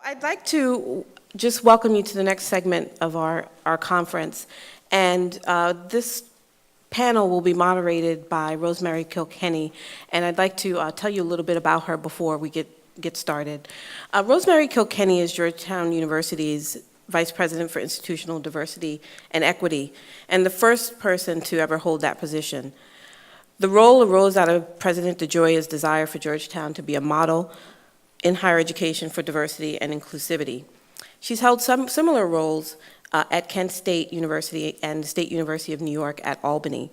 I'd like to just welcome you to the next segment of our conference. And this panel will be moderated by Rosemary Kilkenny. And I'd like to tell you a little bit about her before we get started. Rosemary Kilkenny is Georgetown University's Vice President for Institutional Diversity and Equity, and the first person to ever hold that position. The role arose out of President DeGioia's desire for Georgetown to be a model in higher education for diversity and inclusivity. She's held some similar roles at Kent State University and the State University of New York at Albany.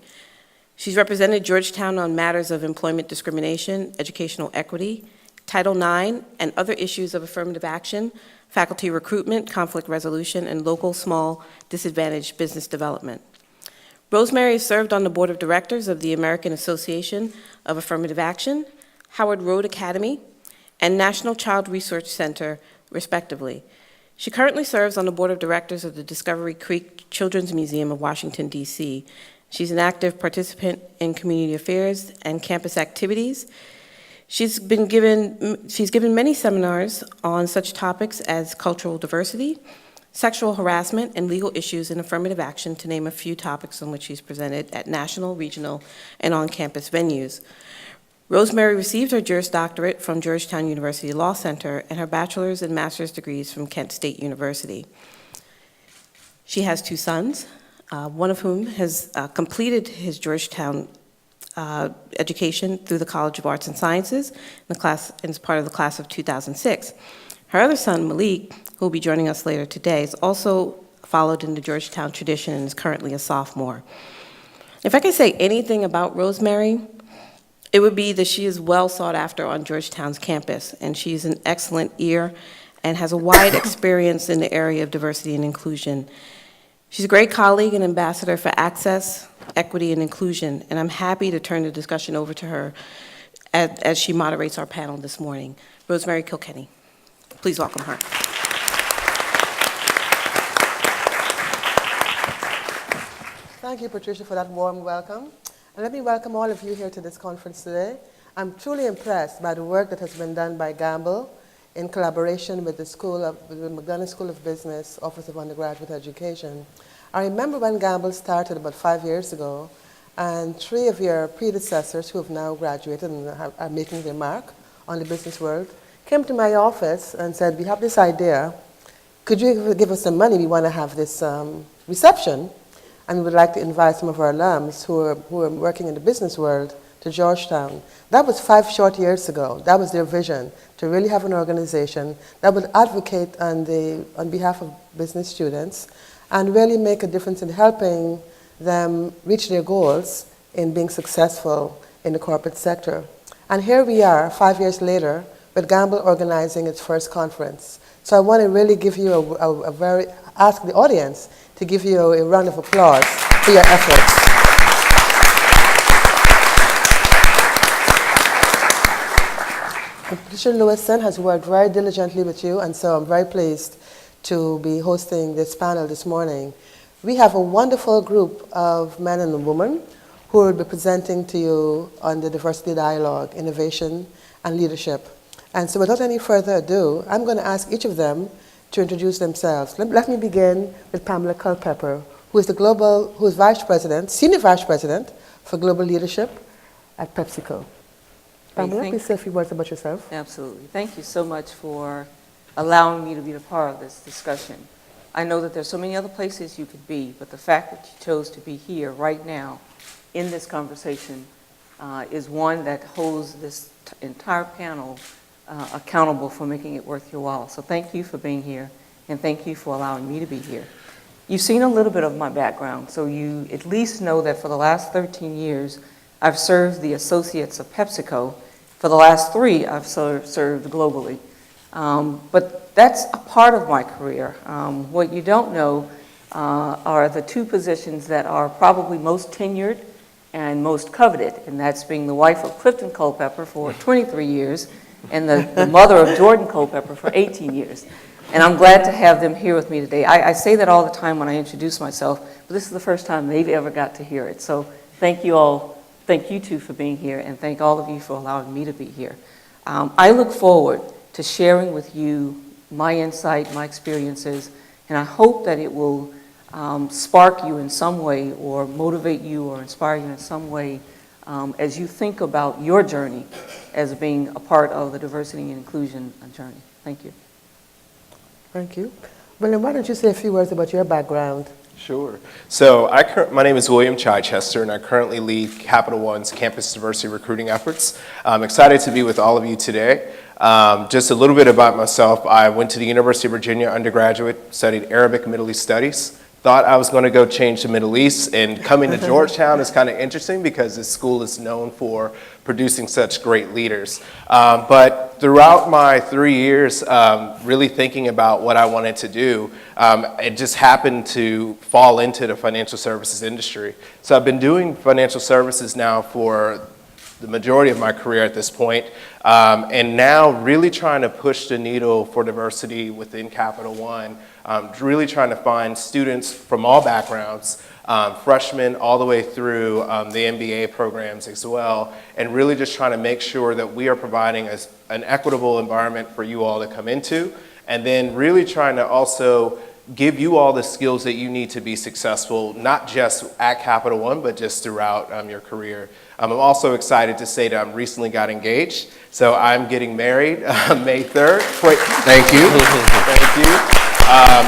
She's represented Georgetown on matters of employment discrimination, educational equity, Title IX, and other issues of affirmative action, faculty recruitment, conflict resolution, and local small disadvantaged business development. Rosemary served on the board of directors of the American Association of Affirmative Action, Howard Road Academy, and National Child Research Center, respectively. She currently serves on the board of directors of the Discovery Creek Children's Museum of Washington, D.C. She's an active participant in community affairs and campus activities. She's given many seminars on such topics as cultural diversity, sexual harassment, and legal issues in affirmative action, to name a few topics on which she's presented at national, regional, and on-campus venues. Rosemary received her Juris Doctorate from Georgetown University Law Center and her bachelor's and master's degrees from Kent State University. She has two sons, one of whom has completed his Georgetown education through the College of Arts and Sciences and is part of the class of 2006. Her other son, Malik, who will be joining us later today, is also followed in the Georgetown tradition and is currently a sophomore. If I could say anything about Rosemary, it would be that she is well sought after on Georgetown's campus, and she's an excellent ear and has a wide experience in the area of diversity and inclusion. She's a great colleague and ambassador for access, equity, and inclusion, and I'm happy to turn the discussion over to her as she moderates our panel this morning. Rosemary Kilkenny. Please welcome her. Thank you, Patricia, for that warm welcome. And let me welcome all of you here to this conference today. I'm truly impressed by the work that has been done by Gamble in collaboration with the McDonough School of Business, Office of Undergraduate Education. I remember when Gamble started about 5 years ago, and 3 of your predecessors who have now graduated and are making their mark on the business world came to my office and said, we have this idea. Could you give us some money? We want to have this reception, and we would like to invite some of our alums who are working in the business world to Georgetown. That was 5 short years ago. That was their vision, to really have an organization that would advocate on behalf of business students and really make a difference in helping them reach their goals in being successful in the corporate sector. And here we are, 5 years later, with Gamble organizing its first conference. So I want to really give you ask the audience to give you a round of applause for your efforts. Patricia Lewison has worked very diligently with you, and so I'm very pleased to be hosting this panel this morning. We have a wonderful group of men and women who will be presenting to you on the diversity dialogue, innovation, and leadership. And so without any further ado, I'm going to ask each of them to introduce themselves. Let me begin with Pamela Culpepper, who is Senior Vice President for Global Leadership at PEPSICO. Pamela, please say a few words about yourself. Absolutely. Thank you so much for allowing me to be a part of this discussion. I know that there's so many other places you could be, but the fact that you chose to be here right now in this conversation is one that holds this entire panel accountable for making it worth your while. So thank you for being here, and thank you for allowing me to be here. You've seen a little bit of my background, so you at least know that for the last 13 years, I've served the associates of PEPSICO. For the last 3, I've served globally. But that's a part of my career. What you don't know are the 2 positions that are probably most tenured and most coveted, and that's being the wife of Clifton Culpepper for 23 years and the mother of Jordan Culpepper for 18 years. And I'm glad to have them here with me today. I say that all the time when I introduce myself, but this is the first time they've ever got to hear it. So thank you all. Thank you 2 for being here, and thank all of you for allowing me to be here. I look forward to sharing with you my insight, my experiences, and I hope that it will spark you in some way or motivate you or inspire you in some way as you think about your journey as being a part of the diversity and inclusion journey. Thank you. Thank you. William, why don't you say a few words about your background? Sure. So my name is William Chichester, and I currently lead Capital One's campus diversity recruiting efforts. I'm excited to be with all of you today. Just a little bit about myself. I went to the University of Virginia undergraduate, studied Arabic Middle East Studies. Thought I was going to go change to Middle East, and coming to Georgetown is kind of interesting because this school is known for producing such great leaders. But throughout my 3 years, really thinking about what I wanted to do, it just happened to fall into the financial services industry. So I've been doing financial services now for the majority of my career at this point, and now really trying to push the needle for diversity within Capital One, really trying to find students from all backgrounds, freshmen all the way through the MBA programs as well, and really just trying to make sure that we are providing an equitable environment for you all to come into, and then really trying to also give you all the skills that you need to be successful, not just at Capital One, but just throughout your career. I'm also excited to say that I recently got engaged, so I'm getting married May 3rd. Thank you. Thank you.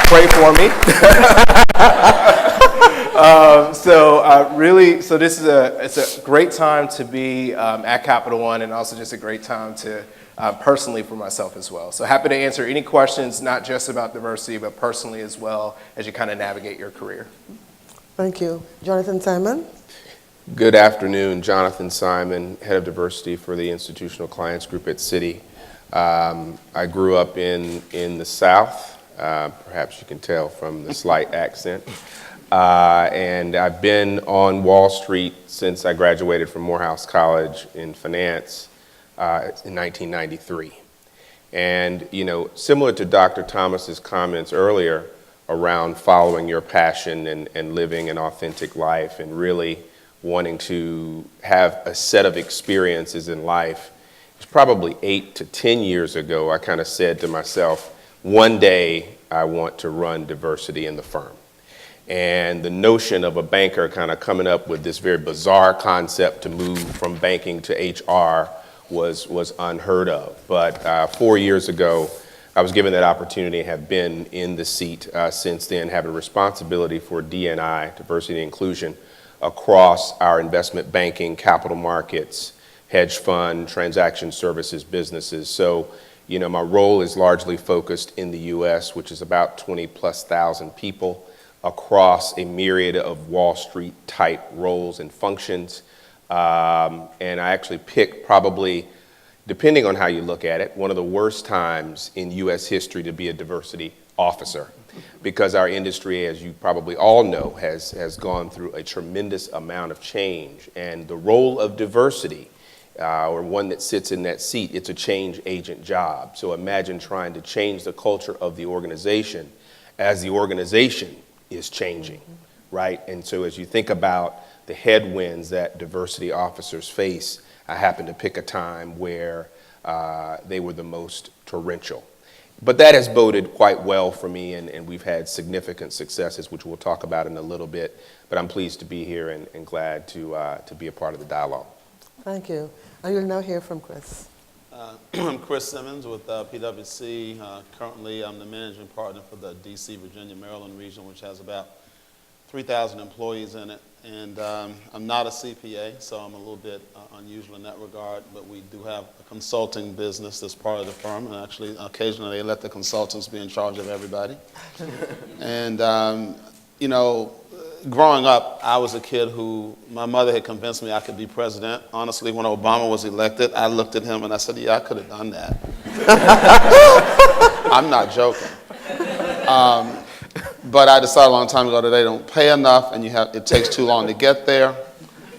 Pray for me. So this is it's a great time to be at Capital One, and also just a great time to personally for myself as well. So happy to answer any questions, not just about diversity, but personally as well as you kind of navigate your career. Thank you. Jonathan Simon? Good afternoon, Jonathan Simon, Head of Diversity for the Institutional Clients Group at Citi. I grew up in the South, perhaps you can tell from the slight accent. And I've been on Wall Street since I graduated from Morehouse College in finance in 1993. And, you know, similar to Dr. Thomas's comments earlier around following your passion and living an authentic life and really wanting to have a set of experiences in life, it's probably 8 to 10 years ago, I kind of said to myself, one day I want to run diversity in the firm. And the notion of a banker kind of coming up with this very bizarre concept to move from banking to HR was unheard of. But 4 years ago, I was given that opportunity and have been in the seat since then, having responsibility for D&I, diversity and inclusion, across our investment banking, capital markets, hedge fund, transaction services businesses. So, you know, my role is largely focused in the U.S., which is about 20,000+ people across a myriad of Wall Street type roles and functions. And I actually picked probably, depending on how you look at it, one of the worst times in U.S. history to be a diversity officer, because our industry, as you probably all know, has gone through a tremendous amount of change. And the role of diversity, or one that sits in that seat, it's a change agent job. So imagine trying to change the culture of the organization as the organization is changing, right? And so as you think about the headwinds that diversity officers face, I happen to pick a time where they were the most torrential. But that has boded quite well for me, and we've had significant successes, which we'll talk about in a little bit. But I'm pleased to be here and glad to be a part of the dialogue. Thank you. And you'll now hear from Chris. I'm Chris Simmons with PwC. Currently, I'm the managing partner for the DC, Virginia, Maryland region, which has about 3,000 employees in it. And I'm not a CPA, so I'm a little bit unusual in that regard, but we do have a consulting business that's part of the firm, and actually occasionally they let the consultants be in charge of everybody. And, you know, growing up, I was a kid who, my mother had convinced me I could be president. Honestly, when Obama was elected, I looked at him and I said, yeah, I could have done that. I'm not joking. But I decided a long time ago that they don't pay enough, and it takes too long to get there,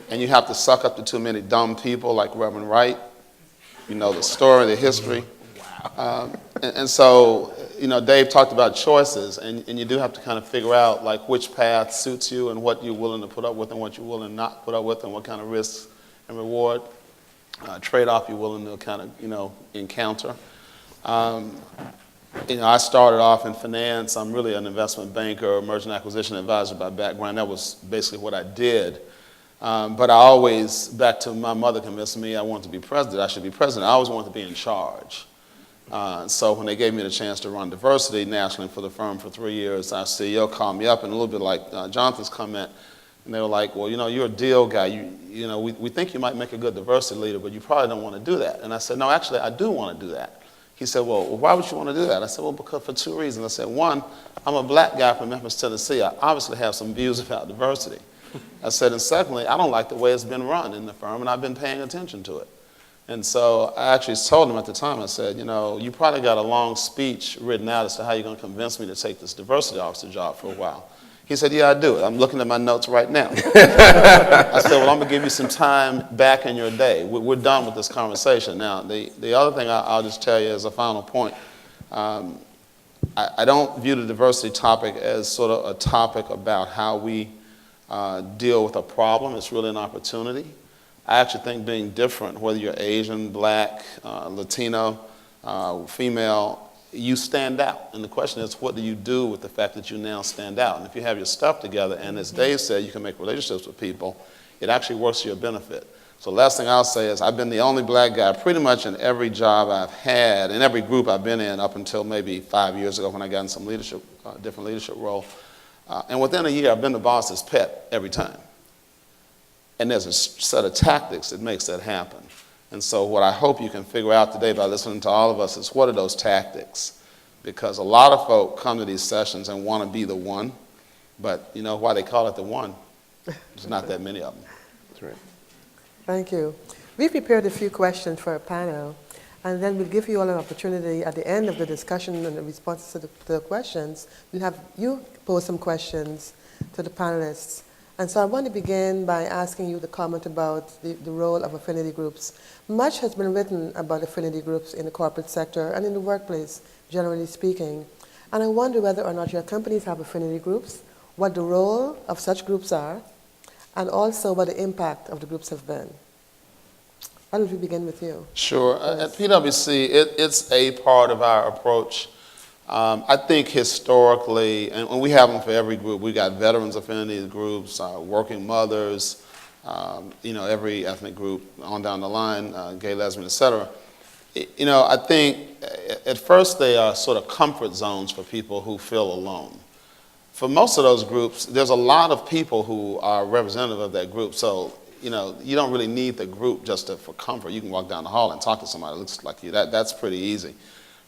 and you have to suck up to too many dumb people like Reverend Wright. You know the story, the history. And so, you know, Dave talked about choices, and you do have to kind of figure out like which path suits you and what you're willing to put up with and what you're willing to not put up with, and what kind of risks and reward trade-off you're willing to kind of, you know, encounter. I started off in finance. I'm really an investment banker, merchant acquisition advisor by background. That was basically what I did. But I always, back to my mother convinced me I wanted to be president. I should be president. I always wanted to be in charge. So when they gave me the chance to run diversity nationally for the firm for 3 years, our CEO called me up, and a little bit like Jonathan's comment, and they were like, well, you're a deal guy. We think you might make a good diversity leader, but you probably don't want to do that. And I said, no, actually, I do want to do that. He said, well, why would you want to do that? I said, well, because for 2 reasons. I said, one, I'm a black guy from Memphis, Tennessee. I obviously have some views about diversity. I said, and secondly, I don't like the way it's been run in the firm, and I've been paying attention to it. And so I actually told him at the time, I said, you probably got a long speech written out as to how you're going to convince me to take this diversity officer job for a while. He said, yeah, I do it. I'm looking at my notes right now. I said, well, I'm going to give you some time back in your day. We're done with this conversation. Now, the other thing I'll just tell you as a final point, I don't view the diversity topic as sort of a topic about how we deal with a problem. It's really an opportunity. I actually think being different, whether you're Asian, black, Latino, female, you stand out. And the question is, what do you do with the fact that you now stand out? And if you have your stuff together, and as Dave said, you can make relationships with people, it actually works to your benefit. So the last thing I'll say is I've been the only black guy pretty much in every job I've had, in every group I've been in up until maybe 5 years ago when I got in some leadership, different leadership role. And within a year, I've been the boss's pet every time. And there's a set of tactics that makes that happen. And so what I hope you can figure out today by listening to all of us is what are those tactics? Because a lot of folk come to these sessions and want to be the one, but you know why they call it the one? There's not that many of them. That's right. Thank you. We've prepared a few questions for our panel, and then we'll give you all an opportunity at the end of the discussion and the responses to the questions. We'll have you pose some questions to the panelists. And so I want to begin by asking you to comment about the role of affinity groups. Much has been written about affinity groups in the corporate sector and in the workplace, generally speaking. And I wonder whether or not your companies have affinity groups, what the role of such groups are, and also what the impact of the groups have been. Why don't we begin with you? Sure. At PwC, it's a part of our approach. I think historically, and we have them for every group, we got veterans affinity groups, working mothers, every ethnic group on down the line, gay, lesbian, et cetera. I think at first they are sort of comfort zones for people who feel alone. For most of those groups, there's a lot of people who are representative of that group. So, you don't really need the group just for comfort. You can walk down the hall and talk to somebody that looks like you. That's pretty easy.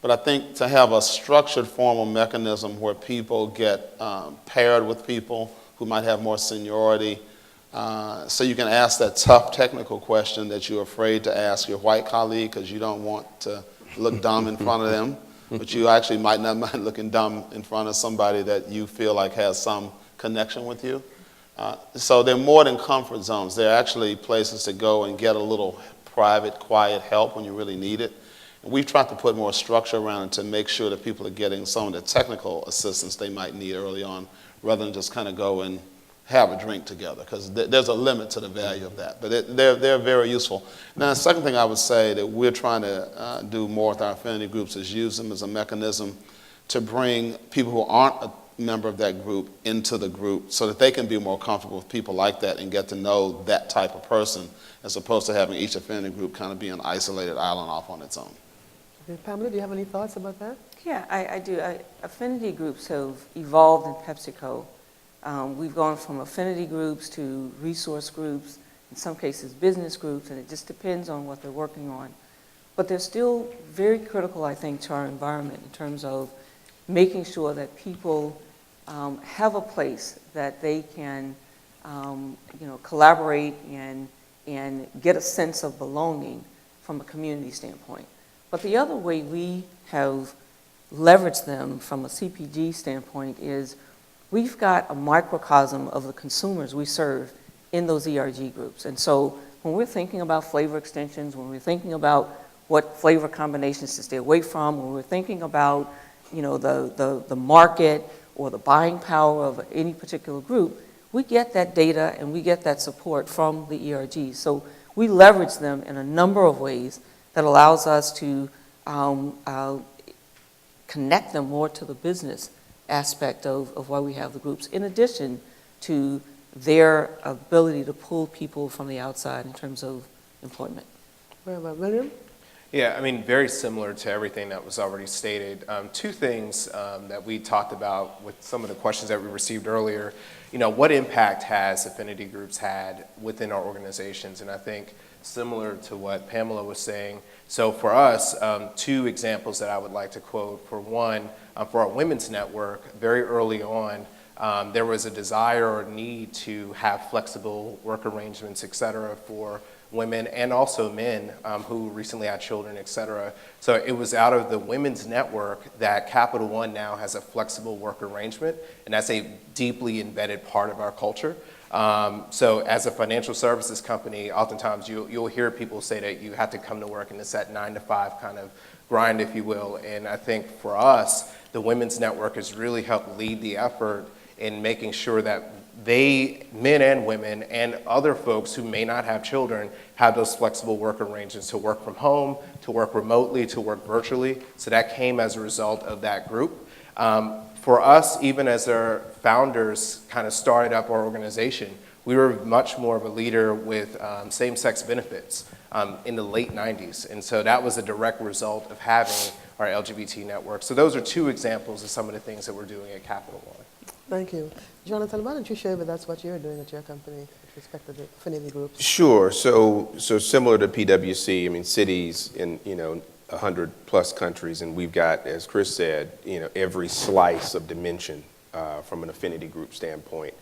But I think to have a structured formal mechanism where people get paired with people who might have more seniority, so you can ask that tough technical question that you're afraid to ask your white colleague because you don't want to look dumb in front of them, but you actually might not mind looking dumb in front of somebody that you feel like has some connection with you. So they're more than comfort zones. They're actually places to go and get a little private, quiet help when you really need it. And we've tried to put more structure around it to make sure that people are getting some of the technical assistance they might need early on, rather than just kind of go and have a drink together, because there's a limit to the value of that. But they're very useful. Now, the second thing I would say that we're trying to do more with our affinity groups is use them as a mechanism to bring people who aren't a member of that group into the group so that they can be more comfortable with people like that and get to know that type of person, as opposed to having each affinity group kind of be an isolated island off on its own. Pamela, do you have any thoughts about that? Yeah, I do. Affinity groups have evolved in PepsiCo. We've gone from affinity groups to resource groups, in some cases business groups, and it just depends on what they're working on. But they're still very critical, I think, to our environment in terms of making sure that people have a place that they can collaborate and get a sense of belonging from a community standpoint. But the other way we have leveraged them from a CPG standpoint is we've got a microcosm of the consumers we serve in those ERG groups. And so when we're thinking about flavor extensions, when we're thinking about what flavor combinations to stay away from, when we're thinking about the market or the buying power of any particular group, we get that data and we get that support from the ERGs. So we leverage them in a number of ways that allows us to connect them more to the business aspect of why we have the groups, in addition to their ability to pull people from the outside in terms of employment. Very well. William? Yeah, I mean, very similar to everything that was already stated. Two things that we talked about with some of the questions that we received earlier. You know, what impact has affinity groups had within our organizations? And I think similar to what Pamela was saying, so for us, two examples that I would like to quote. For one, for our women's network, very early on, there was a desire or need to have flexible work arrangements, et cetera, for women and also men who recently had children, et cetera. So it was out of the women's network that Capital One now has a flexible work arrangement, and that's a deeply embedded part of our culture. So as a financial services company, oftentimes you'll hear people say that you have to come to work in this 9 to 5 kind of grind, if you will. And I think for us, the women's network has really helped lead the effort in making sure that men and women and other folks who may not have children have those flexible work arrangements to work from home, to work remotely, to work virtually. So that came as a result of that group. For us, even as our founders kind of started up our organization, we were much more of a leader with same-sex benefits in the late 90s. And so that was a direct result of having our LGBT network. So those are two examples of some of the things that we're doing at Capital One. Thank you. Jonathan, why don't you share with us what you're doing at your company with respect to the affinity groups? Sure. So similar to PwC, I mean, cities in, 100+ countries, and we've got, as Chris said, every slice of dimension from an affinity group standpoint.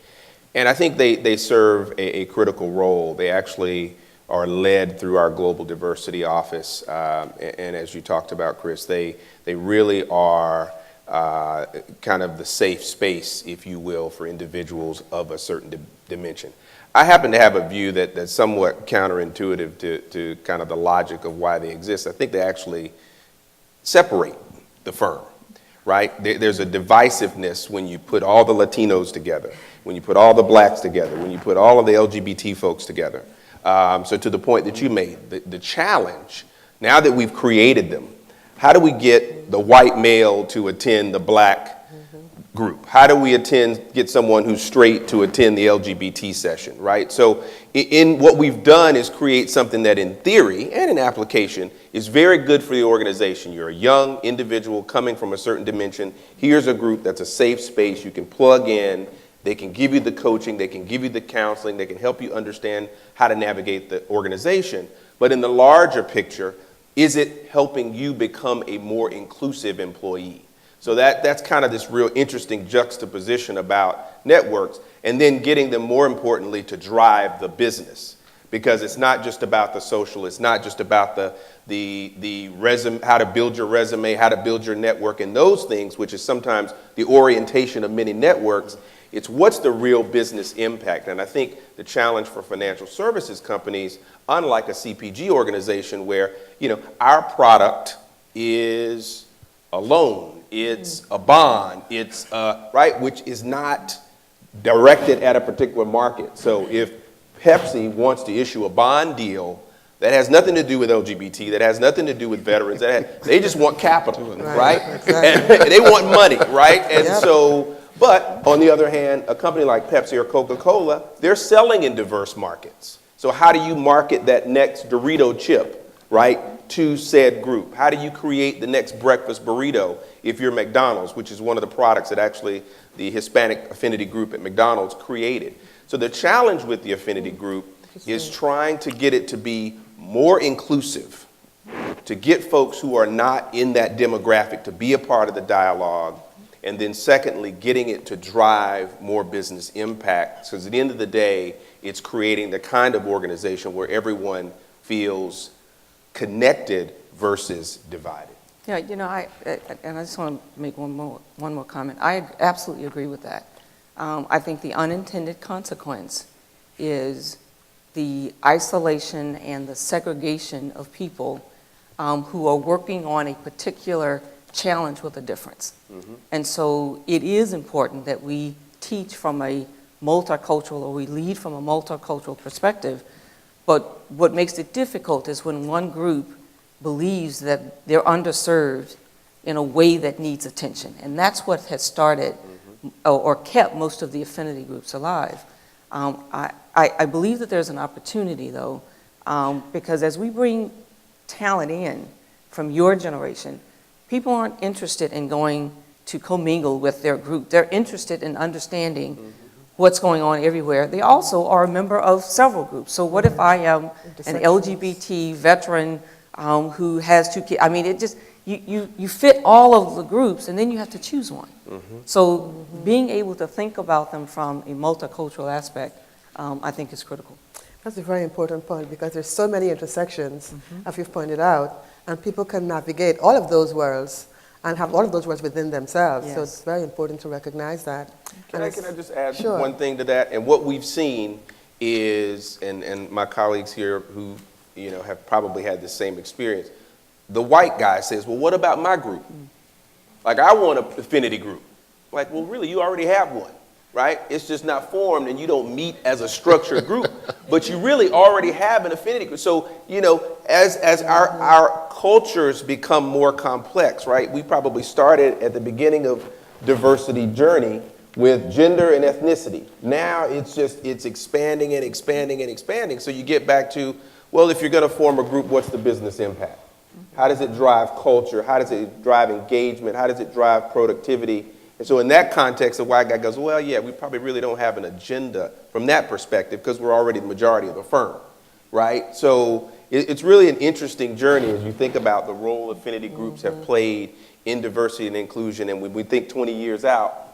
And I think they serve a critical role. They actually are led through our Global Diversity Office. And as you talked about, Chris, they really are kind of the safe space, if you will, for individuals of a certain dimension. I happen to have a view that's somewhat counterintuitive to kind of the logic of why they exist. I think they actually separate the firm, right? There's a divisiveness when you put all the Latinos together, when you put all the blacks together, when you put all of the LGBT folks together. So to the point that you made, the challenge, now that we've created them, how do we get the white male to attend the black group? How do we get someone who's straight to attend the LGBT session, right? So in what we've done is create something that in theory and in application is very good for the organization. You're a young individual coming from a certain dimension. Here's a group that's a safe space. You can plug in. They can give you the coaching. They can give you the counseling. They can help you understand how to navigate the organization. But in the larger picture, is it helping you become a more inclusive employee? So that's kind of this real interesting juxtaposition about networks, and then getting them, more importantly, to drive the business. Because it's not just about the social, it's not just about the resume, how to build your resume, how to build your network, and those things, which is sometimes the orientation of many networks. It's what's the real business impact. And I think the challenge for financial services companies, unlike a CPG organization where, our product is a loan, it's a bond, it's right, which is not directed at a particular market. So if Pepsi wants to issue a bond deal that has nothing to do with LGBT, that has nothing to do with veterans, they just want capital, right? Exactly. And they want money, right? And so, but on the other hand, a company like Pepsi or Coca-Cola, they're selling in diverse markets. So how do you market that next Dorito chip, right, to said group? How do you create the next breakfast burrito if you're McDonald's, which is one of the products that actually the Hispanic affinity group at McDonald's created? So the challenge with the affinity group is trying to get it to be more inclusive, to get folks who are not in that demographic to be a part of the dialogue, and then secondly, getting it to drive more business impact. Because at the end of the day, it's creating the kind of organization where everyone feels connected versus divided. Yeah, I just want to make one more comment. I absolutely agree with that. I think the unintended consequence is the isolation and the segregation of people who are working on a particular challenge with a difference. Mm-hmm. And so it is important that we teach from a multicultural, or we lead from a multicultural perspective. But what makes it difficult is when one group believes that they're underserved in a way that needs attention. And that's what has started or kept most of the affinity groups alive. I believe that there's an opportunity, though, because as we bring talent in from your generation, people aren't interested in going to commingle with their group. They're interested in understanding what's going on everywhere. They also are a member of several groups. So what if I am an LGBT veteran who has 2 kids? I mean, it just, you fit all of the groups, and then you have to choose one. So being able to think about them from a multicultural aspect, I think is critical. That's a very important point because there's so many intersections, as you've pointed out, and people can navigate all of those worlds and have all of those worlds within themselves. So it's very important to recognize that. Can I just add Sure. one thing to that? And what we've seen is, and my colleagues here who have probably had the same experience, the white guy says, well, what about my group? Like, I want an affinity group. Like, well, really, you already have one, right? It's just not formed and you don't meet as a structured group, but you really already have an affinity group. So, as our cultures become more complex, right? We probably started at the beginning of diversity journey with gender and ethnicity. Now it's expanding and expanding and expanding. So you get back to, well, if you're going to form a group, what's the business impact? How does it drive culture? How does it drive engagement? How does it drive productivity? And so in that context, the white guy goes, well, yeah, we probably really don't have an agenda from that perspective because we're already the majority of the firm, right? So it's really an interesting journey as you think about the role affinity groups have played in diversity and inclusion. And when we think 20 years out,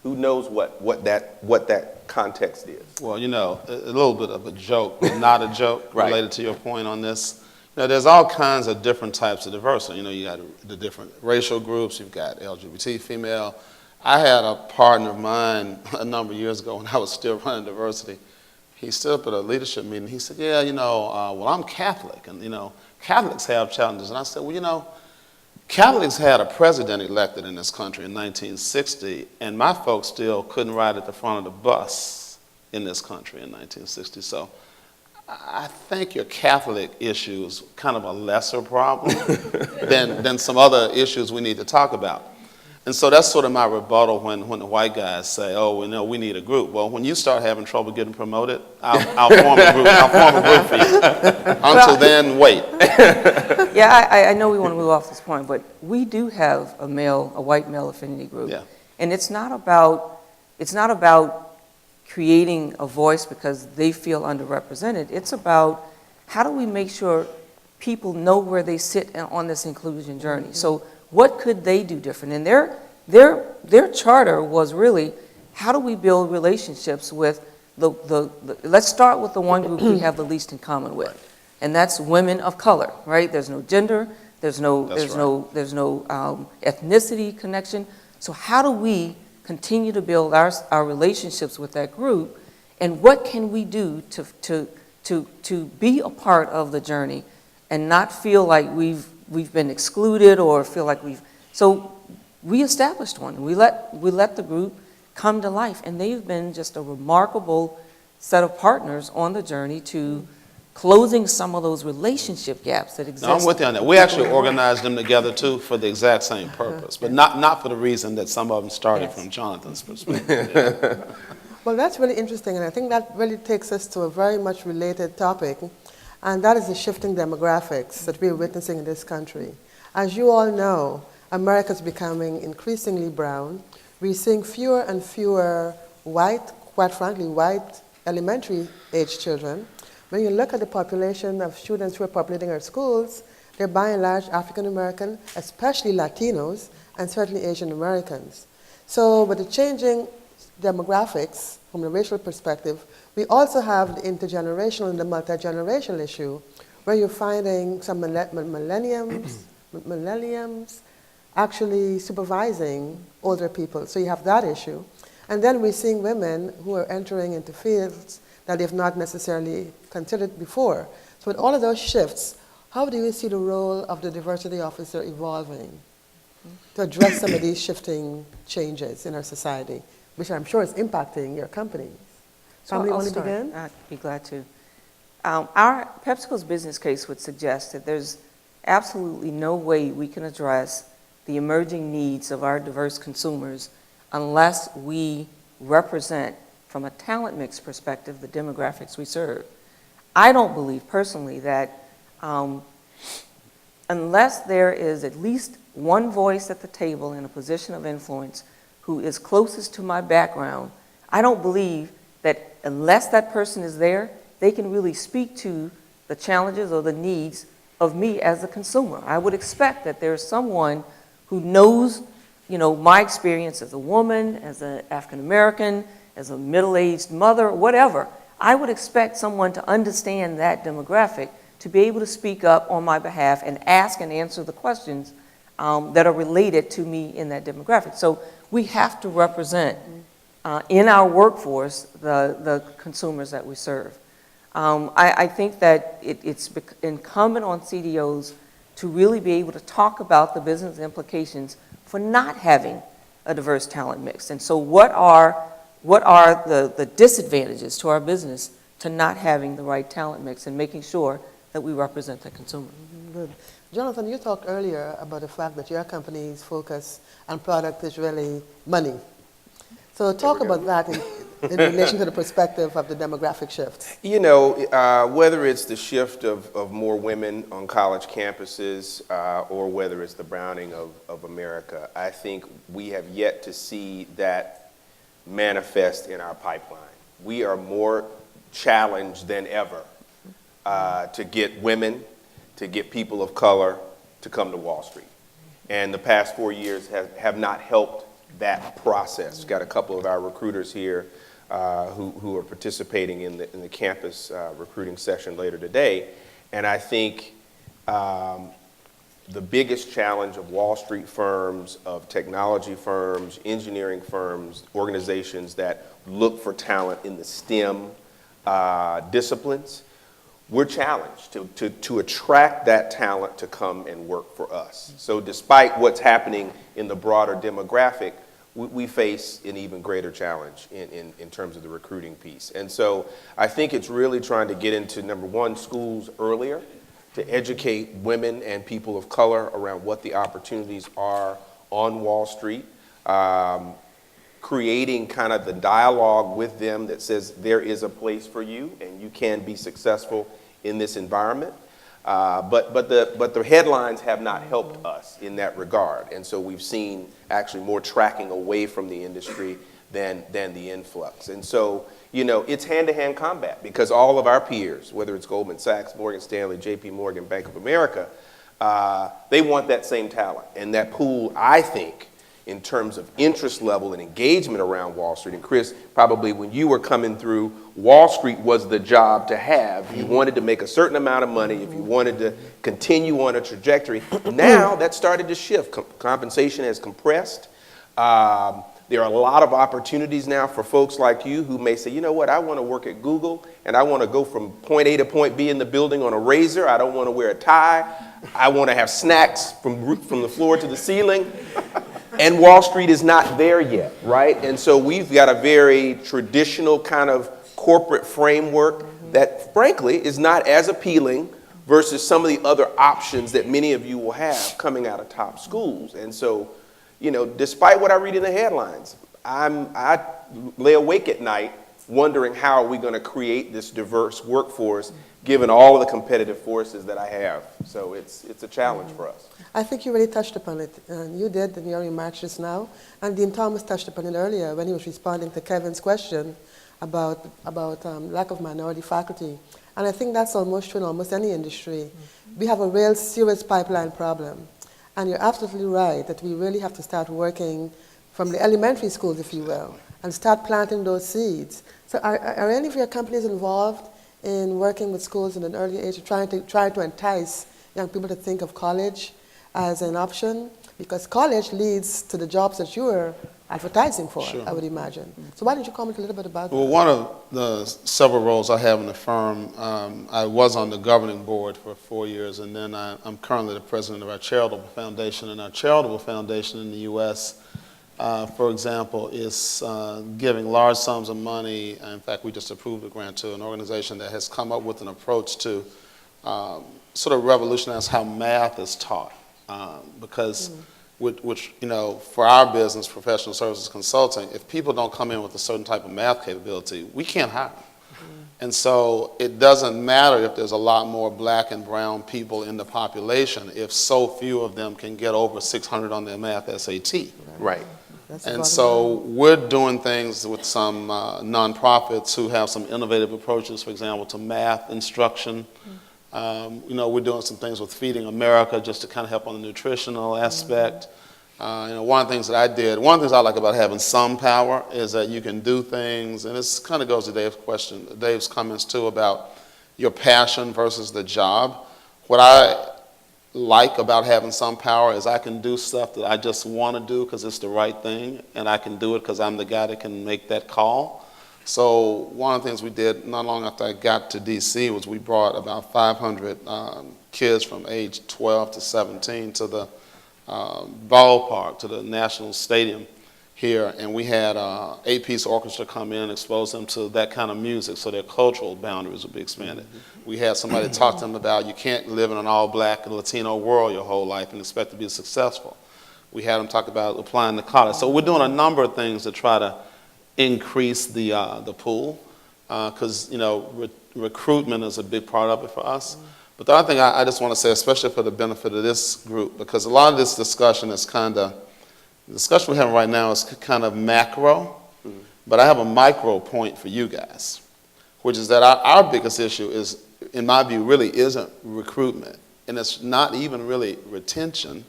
who knows what that context is? Well, a little bit of a joke, but not a joke, Right. related to your point on this. There's all kinds of different types of diversity. You got the different racial groups, you've got LGBT, female. I had a partner of mine a number of years ago when I was still running diversity. He stood up at a leadership meeting. He said, yeah, well, I'm Catholic, and, Catholics have challenges. And I said, well, Catholics had a president elected in this country in 1960, and my folks still couldn't ride at the front of the bus in this country in 1960. So I think your Catholic issue is kind of a lesser problem than some other issues we need to talk about. And so that's sort of my rebuttal when the white guys say, oh, we need a group. Well, when you start having trouble getting promoted, I'll form a group. I'll form a group for you. Until then, wait. Yeah, I know we want to move off this point, but we do have a white male affinity group. Yeah. And it's not about creating a voice because they feel underrepresented. It's about how do we make sure people know where they sit on this inclusion journey. So what could they do different? And their charter was really, how do we build relationships with let's start with the one group we have the least in common with, and that's women of color, right? There's no gender, there's no ethnicity connection. So how do we continue to build our relationships with that group, and what can we do to be a part of the journey and not feel like we've been excluded or feel like so we established one. We let the group come to life, and they've been just a remarkable set of partners on the journey to closing some of those relationship gaps that exist. No, I'm with you on that. We actually organized them together too for the exact same purpose, but not for the reason that some of them started from Jonathan's perspective. Yeah. Well, that's really interesting, and I think that really takes us to a very much related topic, and that is the shifting demographics that we're witnessing in this country. As you all know, America's becoming increasingly brown. We're seeing fewer and fewer quite frankly, white elementary-age children. When you look at the population of students who are populating our schools, they're by and large African American, especially Latinos, and certainly Asian Americans. So with the changing demographics from the racial perspective, we also have the intergenerational and the multi-generational issue, where you're finding some millenniums actually supervising older people. So you have that issue. And then we're seeing women who are entering into fields that they've not necessarily considered before. So with all of those shifts, how do you see the role of the diversity officer evolving to address some of these shifting changes in our society, which I'm sure is impacting your company? Somebody want to begin? I'd be glad to. Our PepsiCo's business case would suggest that there's absolutely no way we can address the emerging needs of our diverse consumers unless we represent, from a talent mix perspective, the demographics we serve. I don't believe personally that unless there is at least one voice at the table in a position of influence who is closest to my background, I don't believe that unless that person is there, they can really speak to the challenges or the needs of me as a consumer. I would expect that there's someone who knows, my experience as a woman, as an African American, as a middle-aged mother, whatever. I would expect someone to understand that demographic to be able to speak up on my behalf and ask and answer the questions that are related to me in that demographic. So we have to represent in our workforce the consumers that we serve. I think that it's incumbent on CDOs to really be able to talk about the business implications for not having a diverse talent mix. And so what are the disadvantages to our business to not having the right talent mix and making sure that we represent the consumer? Good. Jonathan, you talked earlier about the fact that your company's focus on product is really money. So talk about that in relation to the perspective of the demographic shift. Whether it's the shift of more women on college campuses or whether it's the browning of America, I think we have yet to see that manifest in our pipeline. We are more challenged than ever to get women, to get people of color to come to Wall Street. And the past 4 years have not helped that process. Got a couple of our recruiters here who are participating in the campus recruiting session later today. And I think the biggest challenge of Wall Street firms, of technology firms, engineering firms, organizations that look for talent in the STEM disciplines, we're challenged to attract that talent to come and work for us. So despite what's happening in the broader demographic, we face an even greater challenge in terms of the recruiting piece. And so I think it's really trying to get into, number one, schools earlier, to educate women and people of color around what the opportunities are on Wall Street, creating kind of the dialogue with them that says there is a place for you and you can be successful in this environment. But the headlines have not helped us in that regard. And so we've seen actually more tracking away from the industry than the influx. And so, it's hand-to-hand combat because all of our peers, whether it's Goldman Sachs, Morgan Stanley, JP Morgan, Bank of America, they want that same talent. And that pool, I think, in terms of interest level and engagement around Wall Street. And Chris, probably when you were coming through, Wall Street was the job to have. You wanted to make a certain amount of money if you wanted to continue on a trajectory. Now that started to shift. Compensation has compressed. There are a lot of opportunities now for folks like you who may say, you know what, I want to work at Google and I want to go from point A to point B in the building on a razor. I don't want to wear a tie. I want to have snacks from the floor to the ceiling. And Wall Street is not there yet, right? And so we've got a very traditional kind of corporate framework that, frankly, is not as appealing versus some of the other options that many of you will have coming out of top schools. And so, despite what I read in the headlines, I lay awake at night wondering how are we going to create this diverse workforce given all of the competitive forces that I have. So it's a challenge for us. I think you really touched upon it, and you did in your remarks just now, and Dean Thomas touched upon it earlier when he was responding to Kevin's question about lack of minority faculty. And I think that's almost true in almost any industry. We have a real serious pipeline problem. And you're absolutely right that we really have to start working from the elementary schools, if you will, and start planting those seeds. So are any of your companies involved in working with schools in an early age, trying to entice young people to think of college as an option? Because college leads to the jobs that you are advertising for, sure. I would imagine. So why don't you comment a little bit about that? Well, one of the several roles I have in the firm, I was on the governing board for 4 years, and then I'm currently the president of our charitable foundation. And our charitable foundation in the U.S., for example, is giving large sums of money. In fact, we just approved a grant to an organization that has come up with an approach to sort of revolutionize how math is taught. Because which, you know, for our business, professional services consulting, if people don't come in with a certain type of math capability, we can't hire them. And so it doesn't matter if there's a lot more black and brown people in the population if so few of them can get over 600 on their math SAT. Right. That's the And bottom so line. we're doing things with some nonprofits who have some innovative approaches, for example, to math instruction. You know, we're doing some things with Feeding America just to kind of help on the nutritional aspect. You know, one of the things I like about having some power is that you can do things, and this kind of goes to Dave's comments too about your passion versus the job. What I like about having some power is I can do stuff that I just want to do because it's the right thing, and I can do it because I'm the guy that can make that call. So one of the things we did not long after I got to DC was we brought about 500 kids from age 12 to 17 to the ballpark, to the National Stadium here, and we had an 8-piece orchestra come in and expose them to that kind of music so their cultural boundaries would be expanded. We had somebody talk to them about you can't live in an all-black and Latino world your whole life and expect to be successful. We had them talk about applying to college. So we're doing a number of things to try to increase the pool, because you know recruitment is a big part of it for us. But the other thing I just want to say, especially for the benefit of this group, because a lot of this discussion is the discussion we're having right now is kind of macro, but I have a micro point for you guys, which is that our biggest issue is, in my view, really isn't recruitment, and it's not even really retention,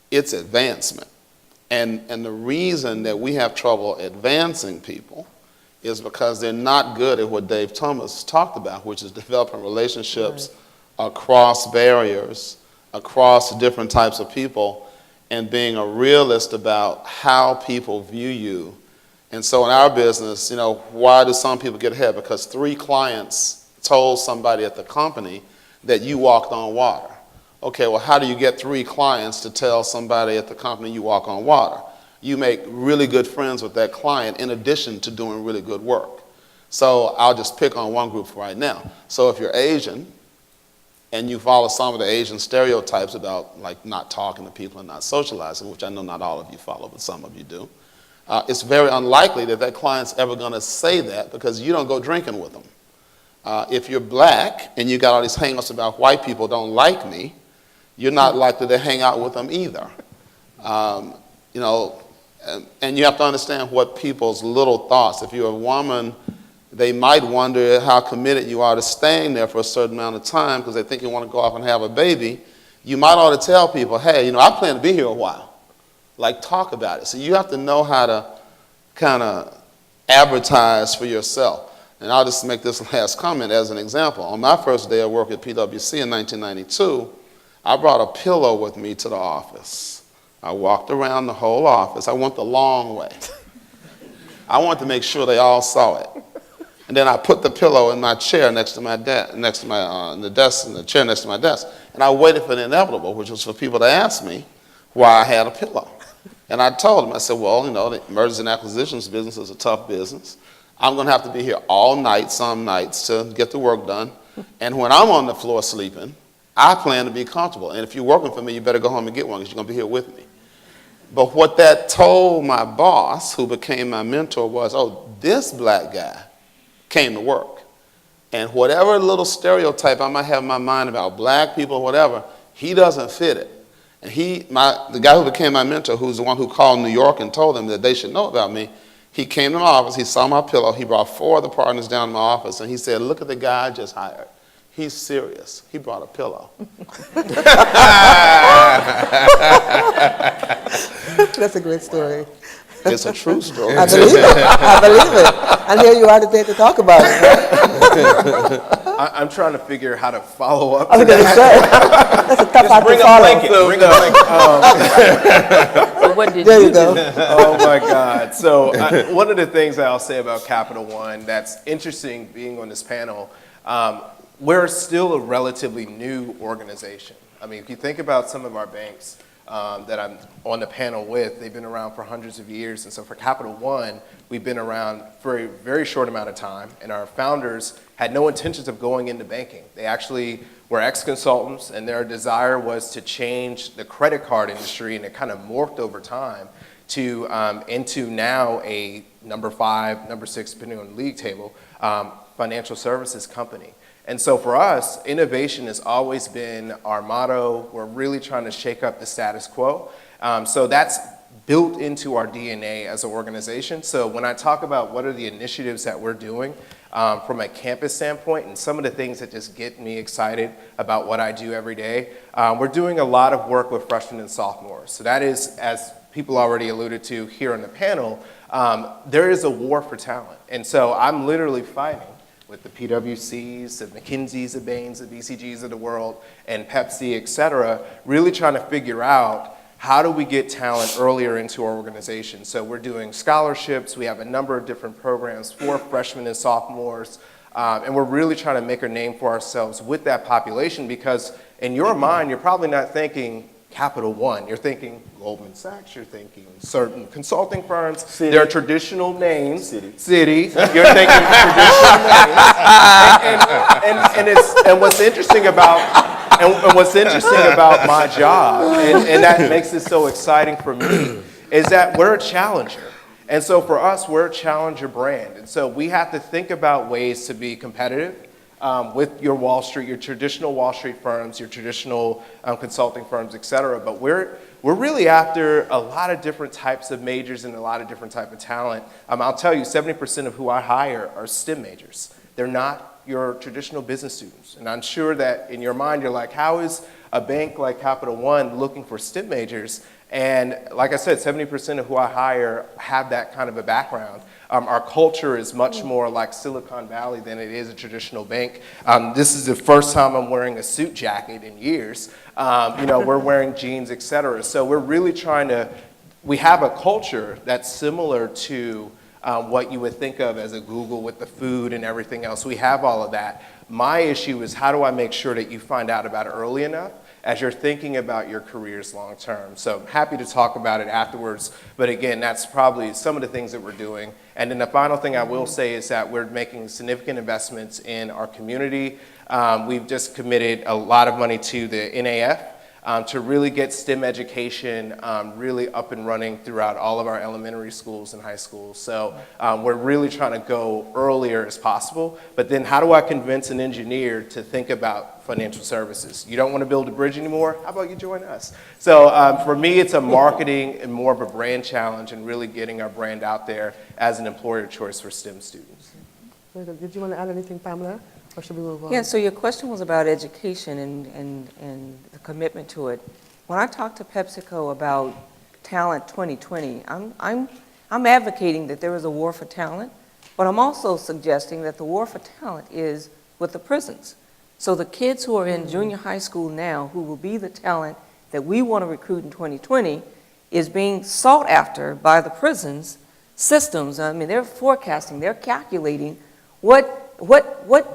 it's advancement. And the reason that we have trouble advancing people is because they're not good at what Dave Thomas talked about, which is developing relationships across barriers, across different types of people, and being a realist about how people view you. And so in our business, you know, why do some people get ahead? Because 3 clients told somebody at the company that you walked on water. Okay, well, how do you get 3 clients to tell somebody at the company you walk on water? You make really good friends with that client in addition to doing really good work. So I'll just pick on one group for right now. So if you're Asian and you follow some of the Asian stereotypes about like not talking to people and not socializing, which I know not all of you follow, but some of you do, it's very unlikely that that client's ever going to say that because you don't go drinking with them. If you're black and you got all these hang-ups about white people don't like me, you're not likely to hang out with them either. You know, and you have to understand what people's little thoughts. If you're a woman, they might wonder how committed you are to staying there for a certain amount of time because they think you want to go off and have a baby. You might ought to tell people, hey, you know, I plan to be here a while. Like, talk about it. So you have to know how to kind of advertise for yourself. And I'll just make this last comment as an example. On my first day of work at PwC in 1992, I brought a pillow with me to the office. I walked around the whole office. I went the long way. I wanted to make sure they all saw it. And then I put the pillow in my chair next to my desk, in the chair next to my desk. And I waited for the inevitable, which was for people to ask me why I had a pillow. And I told them, I said, well, you know, the mergers and acquisitions business is a tough business. I'm going to have to be here all night, some nights, to get the work done. And when I'm on the floor sleeping, I plan to be comfortable. And if you're working for me, you better go home and get one because you're going to be here with me. But what that told my boss, who became my mentor, was, oh, this black guy came to work. And whatever little stereotype I might have in my mind about black people or whatever, he doesn't fit it. And the guy who became my mentor, who's the one who called New York and told them that they should know about me, he came to my office, he saw my pillow, he brought 4 of the partners down to my office, and he said, look at the guy I just hired. He's serious. He brought a pillow. That's a great story. It's a true story. I believe it. I believe it. And here you are today to talk about it. Right? I'm trying to figure how to follow up I to was going to that. say, that's a tough act to follow. Bring a blanket. So what did There you you go. Oh my God. So one of the things I'll say about Capital One that's interesting being on this panel, we're still a relatively new organization. I mean, if you think about some of our banks that I'm on the panel with, they've been around for hundreds of years. And so for Capital One, we've been around for a very short amount of time. And our founders had no intentions of going into banking. They actually were ex-consultants, and their desire was to change the credit card industry, and it kind of morphed over time to into now a number 5, number 6, depending on the league table, financial services company. And so for us, innovation has always been our motto. We're really trying to shake up the status quo. So that's built into our DNA as an organization. So when I talk about what are the initiatives that we're doing from a campus standpoint, and some of the things that just get me excited about what I do every day, we're doing a lot of work with freshmen and sophomores. So that is, as people already alluded to here on the panel, there is a war for talent. And so I'm literally fighting with the PwCs, the McKinseys, the Bains, the BCGs of the world, and Pepsi, et cetera, really trying to figure out how do we get talent earlier into our organization. So we're doing scholarships. We have a number of different programs for freshmen and sophomores, and we're really trying to make a name for ourselves with that population, because in your mind, you're probably not thinking Capital One. You're thinking Goldman Sachs. You're thinking certain consulting firms. Citi. They're traditional names. Citi. You're thinking traditional names. And what's interesting about my job, and that makes it so exciting for me, is that we're a challenger. And so for us, we're a challenger brand. And so we have to think about ways to be competitive with your Wall Street, your traditional Wall Street firms, your traditional consulting firms, et cetera. But we're really after a lot of different types of majors and a lot of different type of talent. I'll tell you, 70% of who I hire are STEM majors. They're not your traditional business students. And I'm sure that in your mind, you're like, how is a bank like Capital One looking for STEM majors? And like I said, 70% of who I hire have that kind of a background. Our culture is much more like Silicon Valley than it is a traditional bank. This is the first time I'm wearing a suit jacket in years. We're wearing jeans, et cetera. So we're really trying to, we have a culture that's similar to what you would think of as a Google with the food and everything else. We have all of that. My issue is how do I make sure that you find out about it early enough as you're thinking about your careers long term. So I'm happy to talk about it afterwards, but again, that's probably some of the things that we're doing. And then the final thing I will say is that we're making significant investments in our community. We've just committed a lot of money to the NAF to really get STEM education really up and running throughout all of our elementary schools and high schools. So we're really trying to go earlier as possible. But then how do I convince an engineer to think about financial services? You don't want to build a bridge anymore? How about you join us? So for me, it's a marketing and more of a brand challenge and really getting our brand out there as an employer choice for STEM students. Very good. Did you want to add anything, Pamela? Or should we move on? Yeah, so your question was about education and the commitment to it. When I talk to PepsiCo about Talent 2020, I'm advocating that there is a war for talent, but I'm also suggesting that the war for talent is with the prisons. So the kids who are in junior high school now, who will be the talent that we want to recruit in 2020, is being sought after by the prisons systems. I mean, they're forecasting, they're calculating what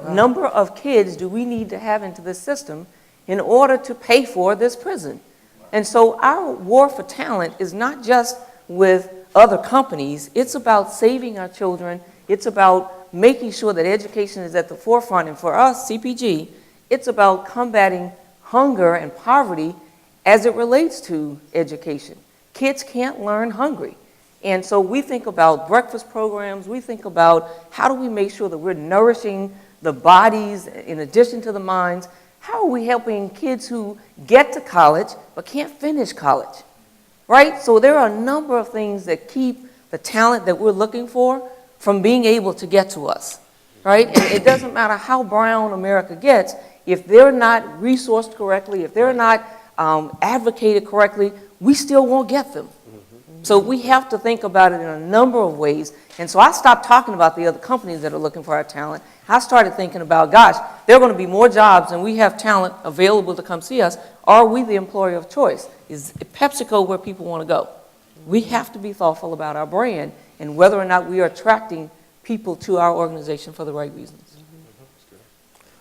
number of kids do we need to have into this system in order to pay for this prison. And so our war for talent is not just with other companies, it's about saving our children, it's about making sure that education is at the forefront, and for us, CPG, it's about combating hunger and poverty as it relates to education. Kids can't learn hungry. And so we think about breakfast programs, we think about how do we make sure that we're nourishing the bodies in addition to the minds. How are we helping kids who get to college but can't finish college, right? So there are a number of things that keep the talent that we're looking for from being able to get to us, right? And it doesn't matter how brown America gets, if they're not resourced correctly, if they're not advocated correctly, we still won't get them. So we have to think about it in a number of ways. And so I stopped talking about the other companies that are looking for our talent. I started thinking about, gosh, there are going to be more jobs and we have talent available to come see us. Are we the employer of choice? Is PepsiCo where people want to go? We have to be thoughtful about our brand and whether or not we are attracting people to our organization for the right reasons.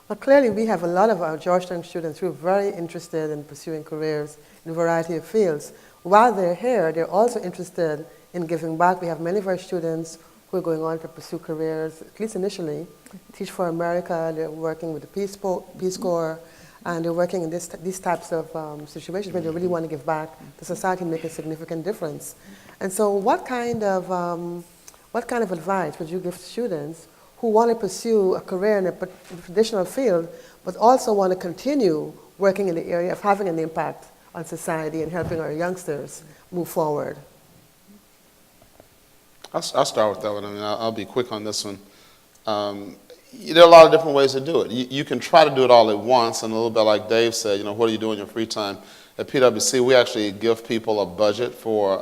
Well, clearly we have a lot of our Georgetown students who are very interested in pursuing careers in a variety of fields. While they're here, they're also interested in giving back. We have many of our students who are going on to pursue careers, at least initially. Teach for America, they're working with the Peace Corps. and they're working in these types of situations where they really want to give back to society and make a significant difference. And so what kind of advice would you give to students who want to pursue a career in a traditional field, but also want to continue working in the area of having an impact on society and helping our youngsters move forward? I'll start with that one. I mean, I'll be quick on this one. There are a lot of different ways to do it. You can try to do it all at once, and a little bit like Dave said, what do you do in your free time? At PwC, we actually give people a budget for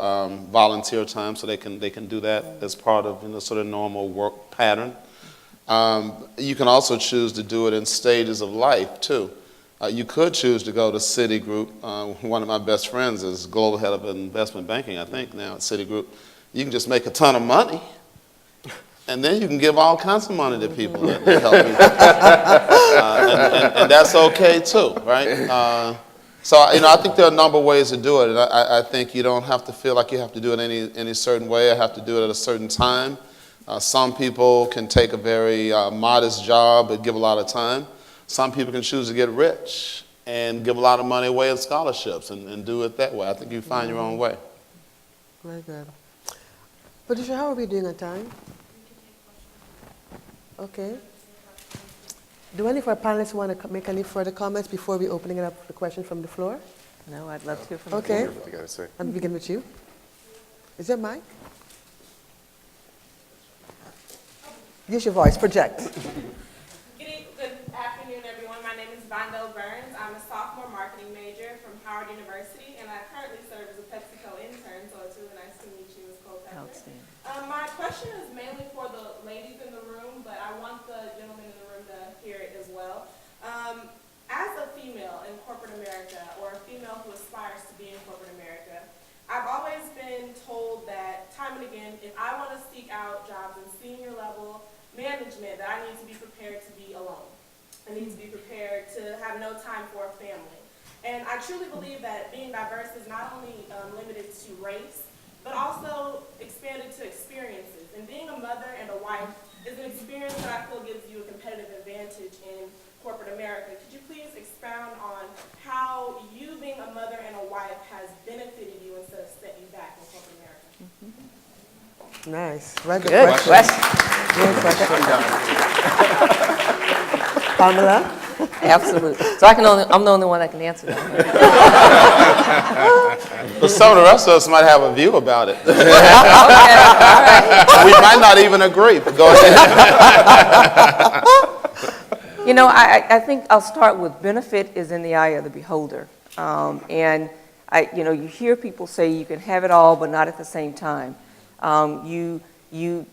volunteer time, so they can do that as part of sort of normal work pattern. You can also choose to do it in stages of life too. You could choose to go to Citigroup. One of my best friends is global head of investment banking, I think, now at Citigroup. You can just make a ton of money, and then you can give all kinds of money to people that help you. And that's okay too, right? So I think there are a number of ways to do it, and I think you don't have to feel like you have to do it any certain way. I have to do it at a certain time. Some people can take a very modest job but give a lot of time. Some people can choose to get rich and give a lot of money away in scholarships and do it that way. I think you find your own way. Very good. Patricia, how are we doing on time? Okay. Do any of our panelists want to make any further comments before we opening it up for questions from the floor? No, I'd love to hear from you. Okay. What you gotta say. I'll begin with you. Is there a mic? Use your voice, project. Good afternoon, everyone. My name is Vondell Burns. I'm a sophomore marketing major from Howard University, and I currently serve as a PepsiCo intern, so it's really nice to meet you, Ms. CULPEPPER. Outstanding. My question is mainly for the ladies in the room, but I want the gentlemen in the room to hear it as well. As a female in corporate America, or a female who aspires to be in corporate America, I've always been told that time and again, if I want to seek out jobs in senior level management, that I need to be prepared to be alone. I need to be prepared to have no time for a family. And I truly believe that being diverse is not only limited to race, but also expanded to experiences. And being a mother and a wife is an experience that I feel gives you a competitive advantage in corporate America. Could you please expound on how you being a mother and a wife has benefited you instead of set you back in corporate America? Nice. Very good, Good question. question. Good question. Pamela? Absolutely. So I'm the only one that can answer that. But some of the rest of us might have a view about it. Okay, all right. We might not even agree, but go ahead. I think I'll start with benefit is in the eye of the beholder. And you hear people say you can have it all, but not at the same time. You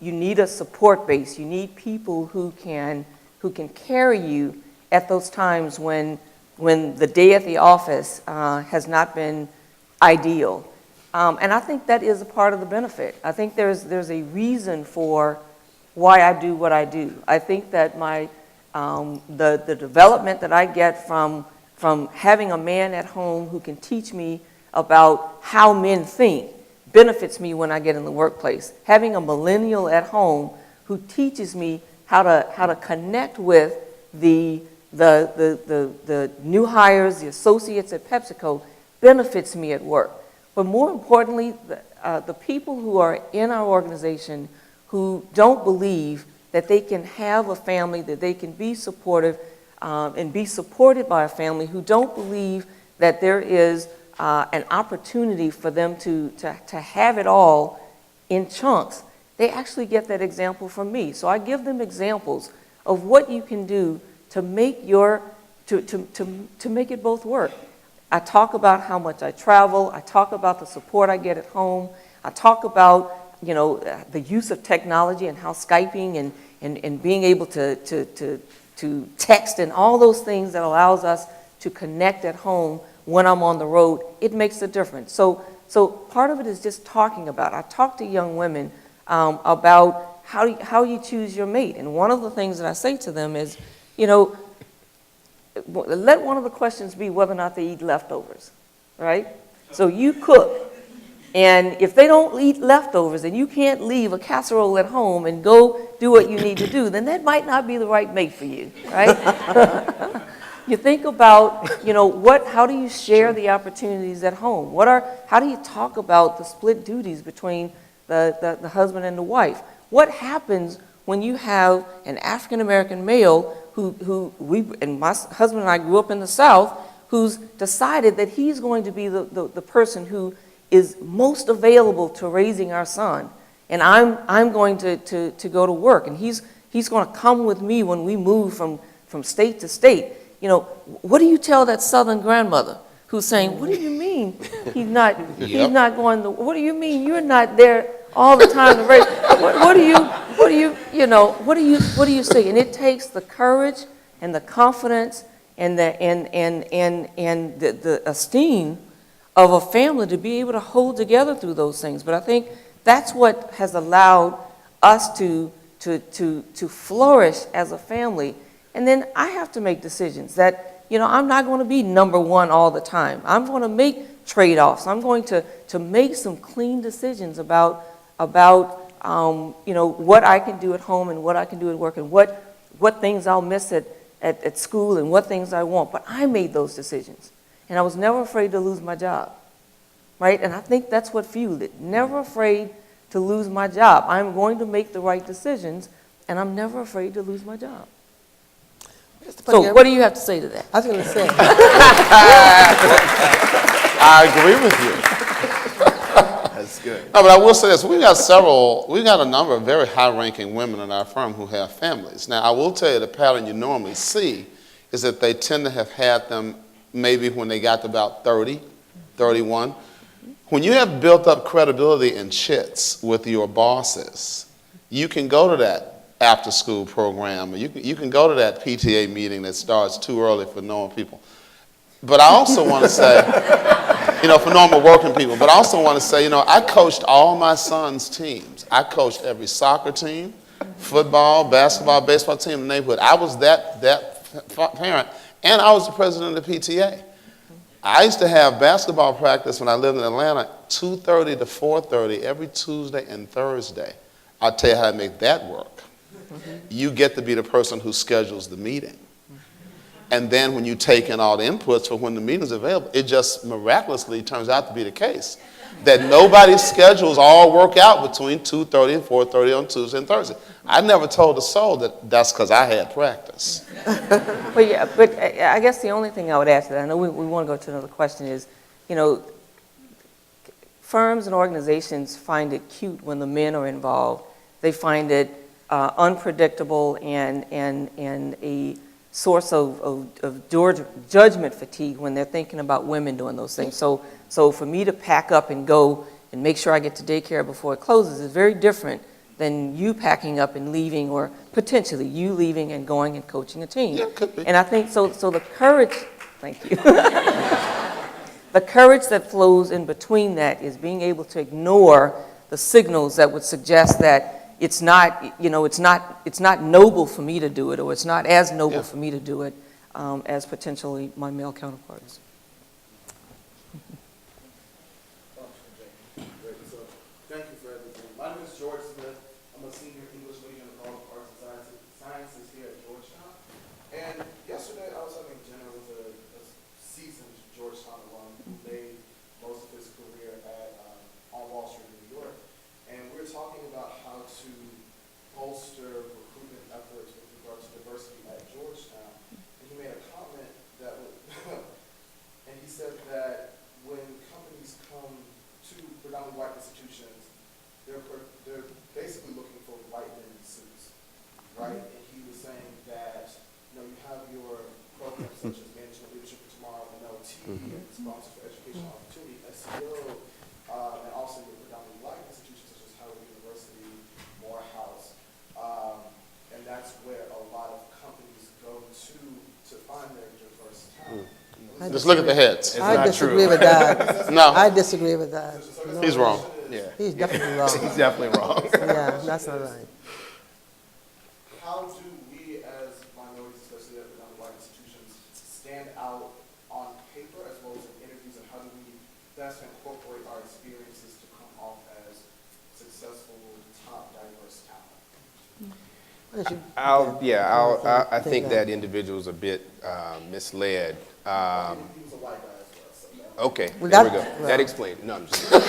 need a support base. You need people who can carry you at those times when the day at the office has not been ideal. And I think that is a part of the benefit. I think there's a reason for why I do what I do. I think that the development that I get from having a man at home who can teach me about how men think benefits me when I get in the workplace. Having a millennial at home who teaches me how to connect with the new hires, the associates at PepsiCo, benefits me at work. But more importantly, the people who are in our organization who don't believe that they can have a family, that they can be supportive and be supported by a family, who don't believe that there is an opportunity for them to have it all in chunks, they actually get that example from me. So I give them examples of what you can do to make to make it both work. I talk about how much I travel. I talk about the support I get at home. I talk about the use of technology and how Skyping and being able to text and all those things that allows us to connect at home when I'm on the road, it makes a difference. So part of it is just talking about it. I talk to young women about how you choose your mate. And one of the things that I say to them is, let one of the questions be whether or not they eat leftovers, right? So you cook. And if they don't eat leftovers and you can't leave a casserole at home and go do what you need to do, then that might not be the right mate for you, right? you think about, how do you share the opportunities at home? How do you talk about the split duties between the husband and the wife? What happens when you have an African-American male and my husband and I grew up in the South, who's decided that he's going to be the person who is most available to raising our son, and I'm going to go to work, and he's going to come with me when we move from state to state. What do you tell that Southern grandmother who's saying, "What do you mean he's not going to? What do you mean you're not there all the time to raise? What do you say?" And it takes the courage and the confidence and the esteem of a family to be able to hold together through those things. But I think that's what has allowed us to flourish as a family. And then I have to make decisions that, I'm not going to be number one all the time. I'm going to make trade-offs. I'm going to make some clean decisions about what I can do at home and what I can do at work and what things I'll miss at school and what things I won't. But I made those decisions. And I was never afraid to lose my job, right? And I think that's what fueled it. Never afraid to lose my job. I'm going to make the right decisions, and I'm never afraid to lose my job. So what do you have to say to that? I was going to say. I agree with you. That's good. No, but I will say this. We've got a number of very high-ranking women in our firm who have families. Now, I will tell you the pattern you normally see is that they tend to have had them maybe when they got to about 30, 31. When you have built up credibility and chits with your bosses, you can go to that after-school program, or you can go to that PTA meeting that starts too early for normal people. But I also want to say, for normal working people, but I also want to say, I coached all my son's teams. I coached every soccer team, football, basketball, baseball team in the neighborhood. I was that parent, and I was the president of the PTA. I used to have basketball practice when I lived in Atlanta, 2:30 to 4:30 every Tuesday and Thursday. I'll tell you how to make that work. You get to be the person who schedules the meeting. And then when you take in all the inputs for when the meeting's available, it just miraculously turns out to be the case that nobody's schedules all work out between 2:30 and 4:30 on Tuesday and Thursday. I never told a soul that that's because I had practice. But I guess the only thing I would add to that, I know we want to go to another question, is, firms and organizations find it cute when the men are involved. They find it unpredictable and a source of judgment fatigue when they're thinking about women doing those things. So for me to pack up and go and make sure I get to daycare before it closes is very different than you packing up and leaving, or potentially you leaving and going and coaching a team. Yeah, could be. And I think so the courage, thank you. The courage that flows in between that is being able to ignore the signals that would suggest that it's not noble for me to do it, or it's not as noble for me to do it as potentially my male counterparts. Thank you for everything. My name is George Smith. I'm a senior English major in the College of Arts and Sciences here at Georgetown. And yesterday I was having dinner with a seasoned Georgetown alum who made most of his career on Wall Street in New York. And we were talking about how to bolster recruitment efforts with regard to diversity at Georgetown. And he made a comment that would, and he said that when companies come to predominantly white institutions, they're basically looking for white men in suits, right? And he was saying that, you have your programs such as Management Leadership for Tomorrow, MLT, and Sponsor for Educational Opportunity, SEO, and also your predominantly black institutions such as Howard University, Morehouse, and that's where a lot of companies go to find their diverse talent. Just look at the heads. I disagree with that. No. I disagree with that. He's wrong. Yeah. He's definitely wrong. He's definitely wrong. Yeah, that's not right. How do we as minorities, especially at predominantly white institutions, stand out on paper as well as in interviews, and how do we best incorporate our experiences to come off as successful, top, diverse talent? I think that individual's a bit misled. He was a white guy as well, so. Okay, Well, there we that- go. well. That explains it. No, I'm just kidding.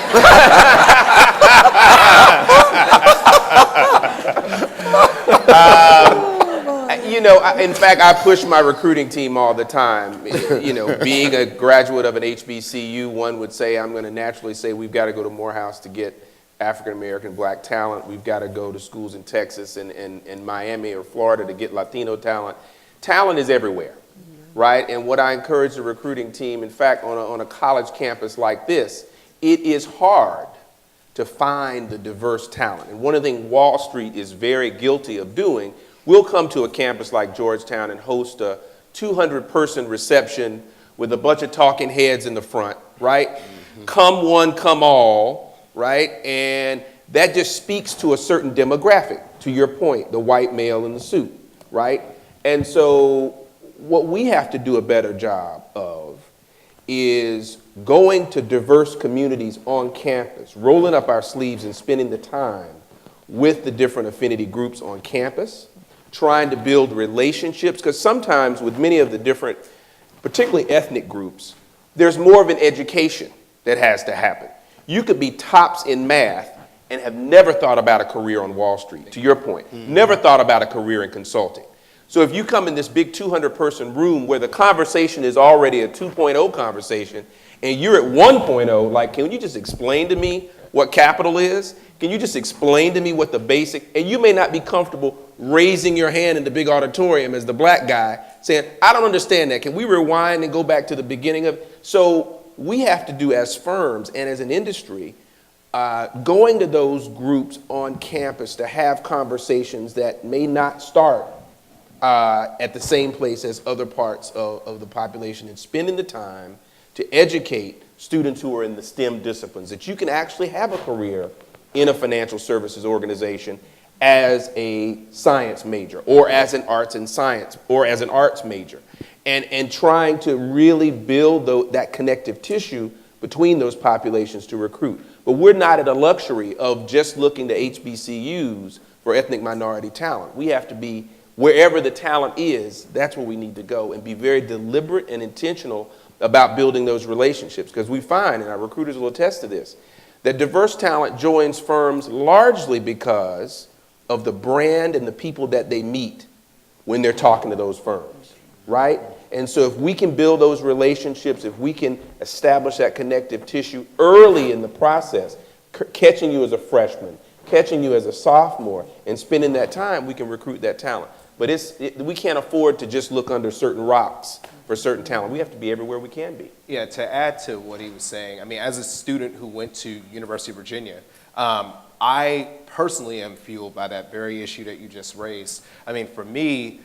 You know, in fact, I push my recruiting team all the time. You know, being a graduate of an HBCU, one would say, I'm going to naturally say, we've got to go to Morehouse to get African-American black talent. We've got to go to schools in Texas and Miami or Florida to get Latino talent. Talent is everywhere, right? And what I encourage the recruiting team, in fact, on a college campus like this, it is hard to find the diverse talent. And one of the things Wall Street is very guilty of doing, we'll come to a campus like Georgetown and host a 200-person reception with a bunch of talking heads in the front, right? Come one, come all, right? And that just speaks to a certain demographic, to your point, the white male in the suit, right? And so what we have to do a better job of is going to diverse communities on campus, rolling up our sleeves and spending the time with the different affinity groups on campus, trying to build relationships, because sometimes with many of the different, particularly ethnic groups, there's more of an education that has to happen. You could be tops in math and have never thought about a career on Wall Street, to your point, never thought about a career in consulting. So if you come in this big 200-person room where the conversation is already a 2.0 conversation, and you're at 1.0, like, can you just explain to me what capital is? Can you just explain to me what the basic, and you may not be comfortable raising your hand in the big auditorium as the black guy saying, I don't understand that. Can we rewind and go back to the beginning of it? So we have to do as firms and as an industry, going to those groups on campus to have conversations that may not start at the same place as other parts of the population, and spending the time to educate students who are in the STEM disciplines that you can actually have a career in a financial services organization as a science major or as an arts and science or as an arts major, and trying to really build that connective tissue between those populations to recruit. But we're not at a luxury of just looking to HBCUs for ethnic minority talent. We have to be, wherever the talent is, that's where we need to go, and be very deliberate and intentional about building those relationships. Because we find, and our recruiters will attest to this, that diverse talent joins firms largely because of the brand and the people that they meet when they're talking to those firms, right? And so if we can build those relationships, if we can establish that connective tissue early in the process, catching you as a freshman, catching you as a sophomore, and spending that time, we can recruit that talent. But we can't afford to just look under certain rocks for certain talent. We have to be everywhere we can be. Yeah, to add to what he was saying, I mean, as a student who went to University of Virginia, I personally am fueled by that very issue that you just raised. I mean, for me,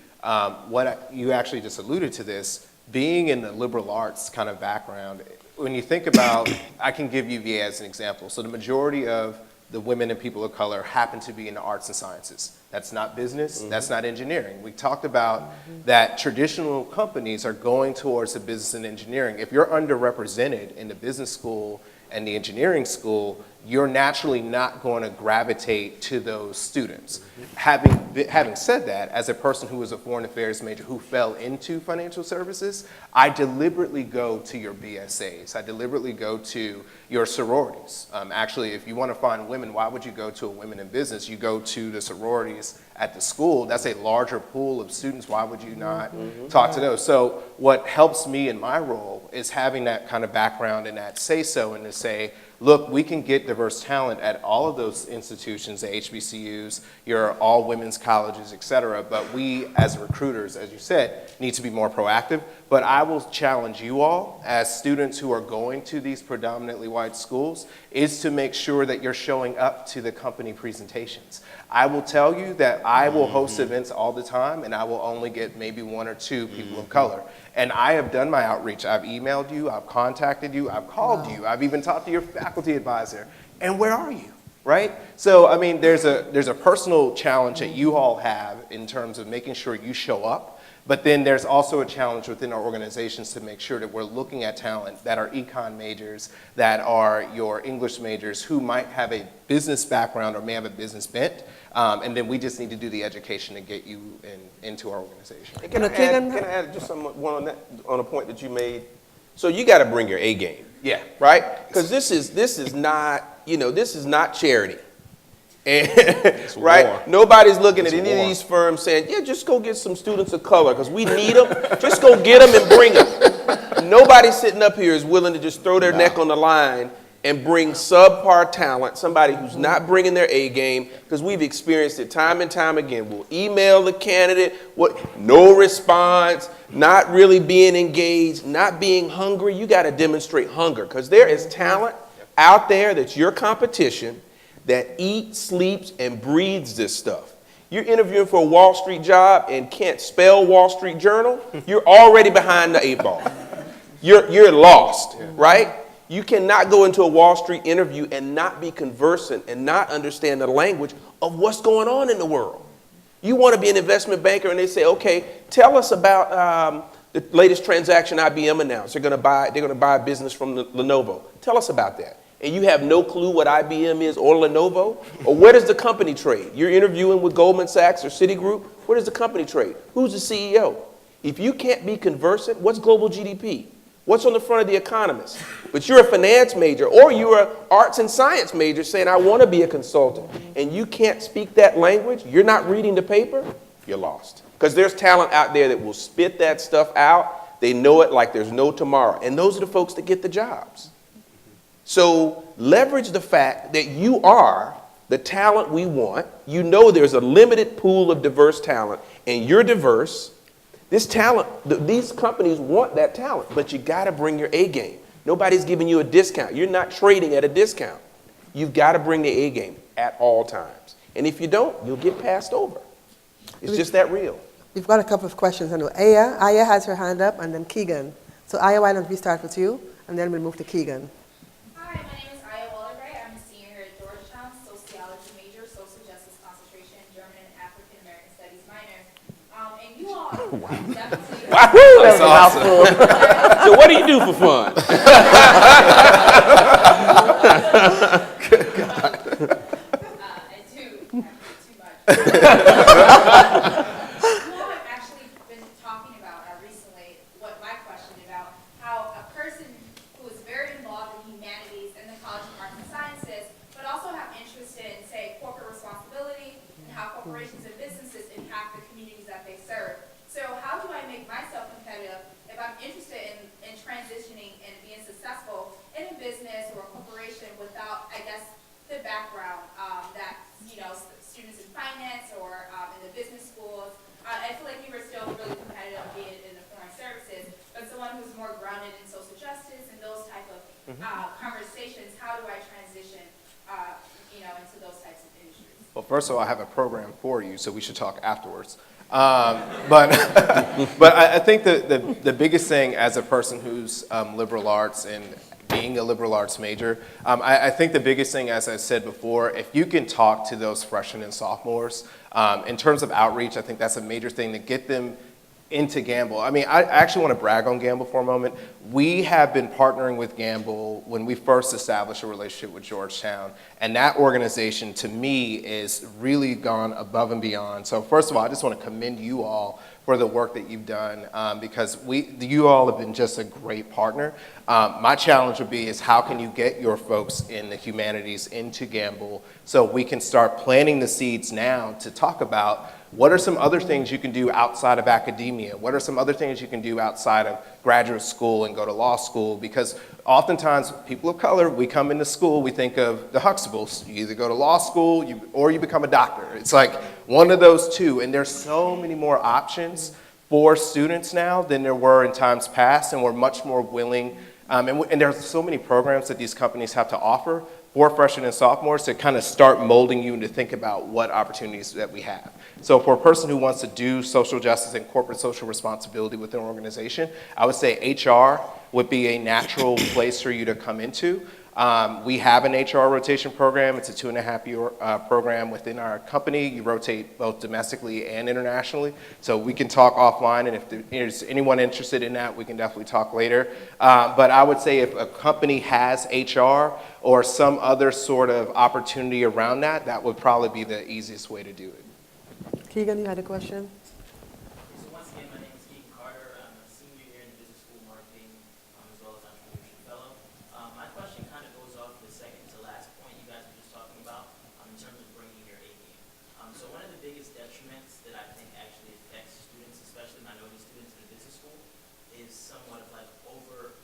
you actually just alluded to this, being in the liberal arts kind of background, when you think about, I can give you VA as an example. So the majority of the women and people of color happen to be in the arts and sciences. That's not business, that's not engineering. We talked about that traditional companies are going towards the business and engineering. If you're underrepresented in the business school and the engineering school, you're naturally not going to gravitate to those students. Having said that, as a person who was a foreign affairs major who fell into financial services, I deliberately go to your BSAs. I deliberately go to your sororities. Actually, if you want to find women, why would you go to a women in business? You go to the sororities at the school. That's a larger pool of students. Why would you not talk to those? So what helps me in my role is having that kind of background and that say-so, and to say, look, we can get diverse talent at all of those institutions, the HBCUs, your all women's colleges, et cetera, but we as recruiters, as you said, need to be more proactive. But I will challenge you all as students who are going to these predominantly white schools is to make sure that you're showing up to the company presentations. I will tell you that I will host events all the time, and I will only get maybe 1 or 2 people of color. And I have done my outreach. I've emailed you, I've contacted you, I've called you, I've even talked to your faculty advisor. And where are you, right? So, I mean, there's a personal challenge that you all have in terms of making sure you show up. But then there's also a challenge within our organizations to make sure that we're looking at talent that are econ majors, that are your English majors who might have a business background or may have a business bent. And then we just need to do the education to get you into our organization. And can I add just one on a point that you made? So you got to bring your A game. Yeah. Right? Because this is not, this is not charity. And, right? war. Nobody's looking It's at any war. of these firms saying, yeah, just go get some students of color because we need them. Just go get them and bring them. Nobody sitting up here is willing to just throw their neck on the line and bring subpar talent, somebody who's not bringing their A game, because we've experienced it time and time again. We'll email the candidate, no response, not really being engaged, not being hungry. You got to demonstrate hunger, because there is talent out there that's your competition that eats, sleeps, and breathes this stuff. You're interviewing for a Wall Street job and can't spell Wall Street Journal, you're already behind the 8 ball. You're lost, right? You cannot go into a Wall Street interview and not be conversant and not understand the language of what's going on in the world. You want to be an investment banker and they say, okay, tell us about the latest transaction IBM announced. They're going to buy a business from Lenovo. Tell us about that. And you have no clue what IBM is or Lenovo? Or where does the company trade? You're interviewing with Goldman Sachs or Citigroup. Where does the company trade? Who's the CEO? If you can't be conversant, what's global GDP? What's on the front of the Economist? But you're a finance major or you're an arts and science major saying, I want to be a consultant, and you can't speak that language, you're not reading the paper, you're lost. Because there's talent out there that will spit that stuff out. They know it like there's no tomorrow. And those are the folks that get the jobs. So leverage the fact that you are the talent we want. You know there's a limited pool of diverse talent, and you're diverse. This talent, these companies want that talent, but you got to bring your A game. Nobody's giving you a discount. You're not trading at a discount. You've got to bring the A game at all times. And if you don't, you'll get passed over. It's just that real. We've got a couple of questions. I know Aya has her hand up, and then Keegan. So Aya, why don't we start with you, and then we'll move to Keegan. Hi, my name is Aya Wallerbright. I'm a senior here at Georgetown, sociology major, social justice concentration, German and African American studies minor. And you all definitely. Wahoo! That's awesome. So what do you do for fun? I do too much. You all have actually been talking about recently what my question about how a person who is very involved in humanities and the College of Arts and Sciences, but also have interest in, say, corporate responsibility and how corporations and businesses impact the communities that they serve. So how do I make myself competitive if I'm interested in transitioning and being successful in a business or a corporation without, I guess, the background that, students in finance or in the business schools. I feel like you were still really competitive being in the foreign services, but someone who's more grounded in social justice and those type of conversations, how do I transition, into those types of industries? Well, first of all, I have a program for you, so we should talk afterwards. But I think the biggest thing as a person who's liberal arts and being a liberal arts major, I think the biggest thing, as I said before, if you can talk to those freshmen and sophomores, in terms of outreach, I think that's a major thing to get them into Gamble. I mean, I actually want to brag on Gamble for a moment. We have been partnering with Gamble when we first established a relationship with Georgetown, and that organization, to me, is really gone above and beyond. So first of all, I just want to commend you all for the work that you've done, because you all have been just a great partner. My challenge would be is how can you get your folks in the humanities into Gamble so we can start planting the seeds now to talk about what are some other things you can do outside of academia? What are some other things you can do outside of graduate school and go to law school? Because oftentimes, people of color, we come into school, we think of the Huxtables. You either go to law school or you become a doctor. It's like one of those two. And there's so many more options for students now than there were in times past, and we're much more willing. And there's so many programs that these companies have to offer for freshmen and sophomores to kind of start molding you and to think about what opportunities that we have. So for a person who wants to do social justice and corporate social responsibility within an organization, I would say HR would be a natural place for you to come into. We have an HR rotation program. It's a 2.5-year program within our company. You rotate both domestically and internationally. So we can talk offline, and if there's anyone interested in that, we can definitely talk later. But I would say if a company has HR or some other sort of opportunity around that, that would probably be the easiest way to do it. Keegan, you had a question? So once again, my name is Keegan Carter. I'm a senior here in business school marketing, as well as entrepreneurship fellow. My question kind of goes off the second to last point you guys were just talking about in terms of bringing your A game. So one of the biggest detriments that I think actually affects students, especially minority students in business school, is somewhat of like over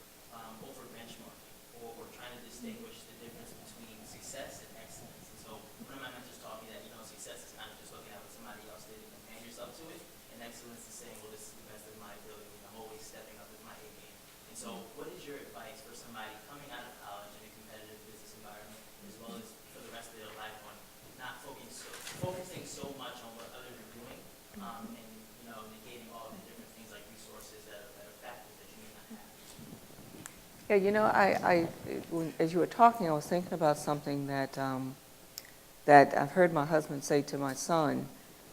benchmarking or trying to distinguish the difference between success and excellence. And so one of my mentors taught me that, you know, success is kind of just looking at what somebody else did and comparing yourself to it, and excellence is saying, well, this is the best of my ability, and I'm always stepping up with my A game. And so what is your advice for somebody coming out of college in a competitive business environment, as well as for the rest of their life, on not focusing so much on what others are doing, and, you know, negating all the different things like resources that are factors that you may not have? Yeah, you know, as you were talking, I was thinking about something that I've heard my husband say to my son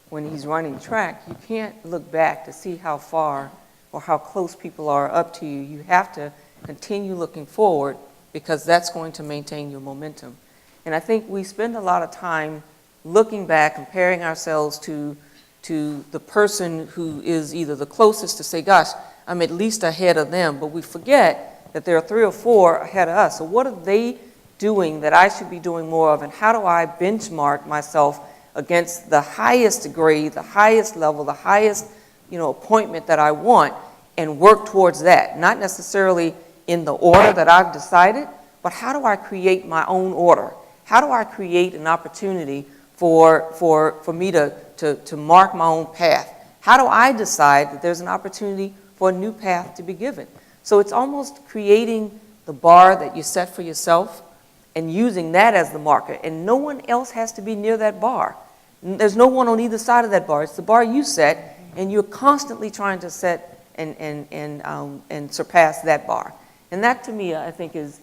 when he's running track. You can't look back to see how far or how close people are up to you. You have to continue looking forward, because that's going to maintain your momentum. And I think we spend a lot of time looking back, comparing ourselves to the person who is either the closest to say, gosh, I'm at least ahead of them, but we forget that there are 3 or 4 ahead of us. So what are they doing that I should be doing more of, and how do I benchmark myself against the highest grade, the highest level, the highest, you know, appointment that I want, and work towards that? Not necessarily in the order that I've decided, but how do I create my own order? How do I create an opportunity for me to mark my own path? How do I decide that there's an opportunity for a new path to be given? So it's almost creating the bar that you set for yourself and using that as the marker. And no one else has to be near that bar. There's no one on either side of that bar. It's the bar you set, and you're constantly trying to set and surpass that bar. And that, to me, I think is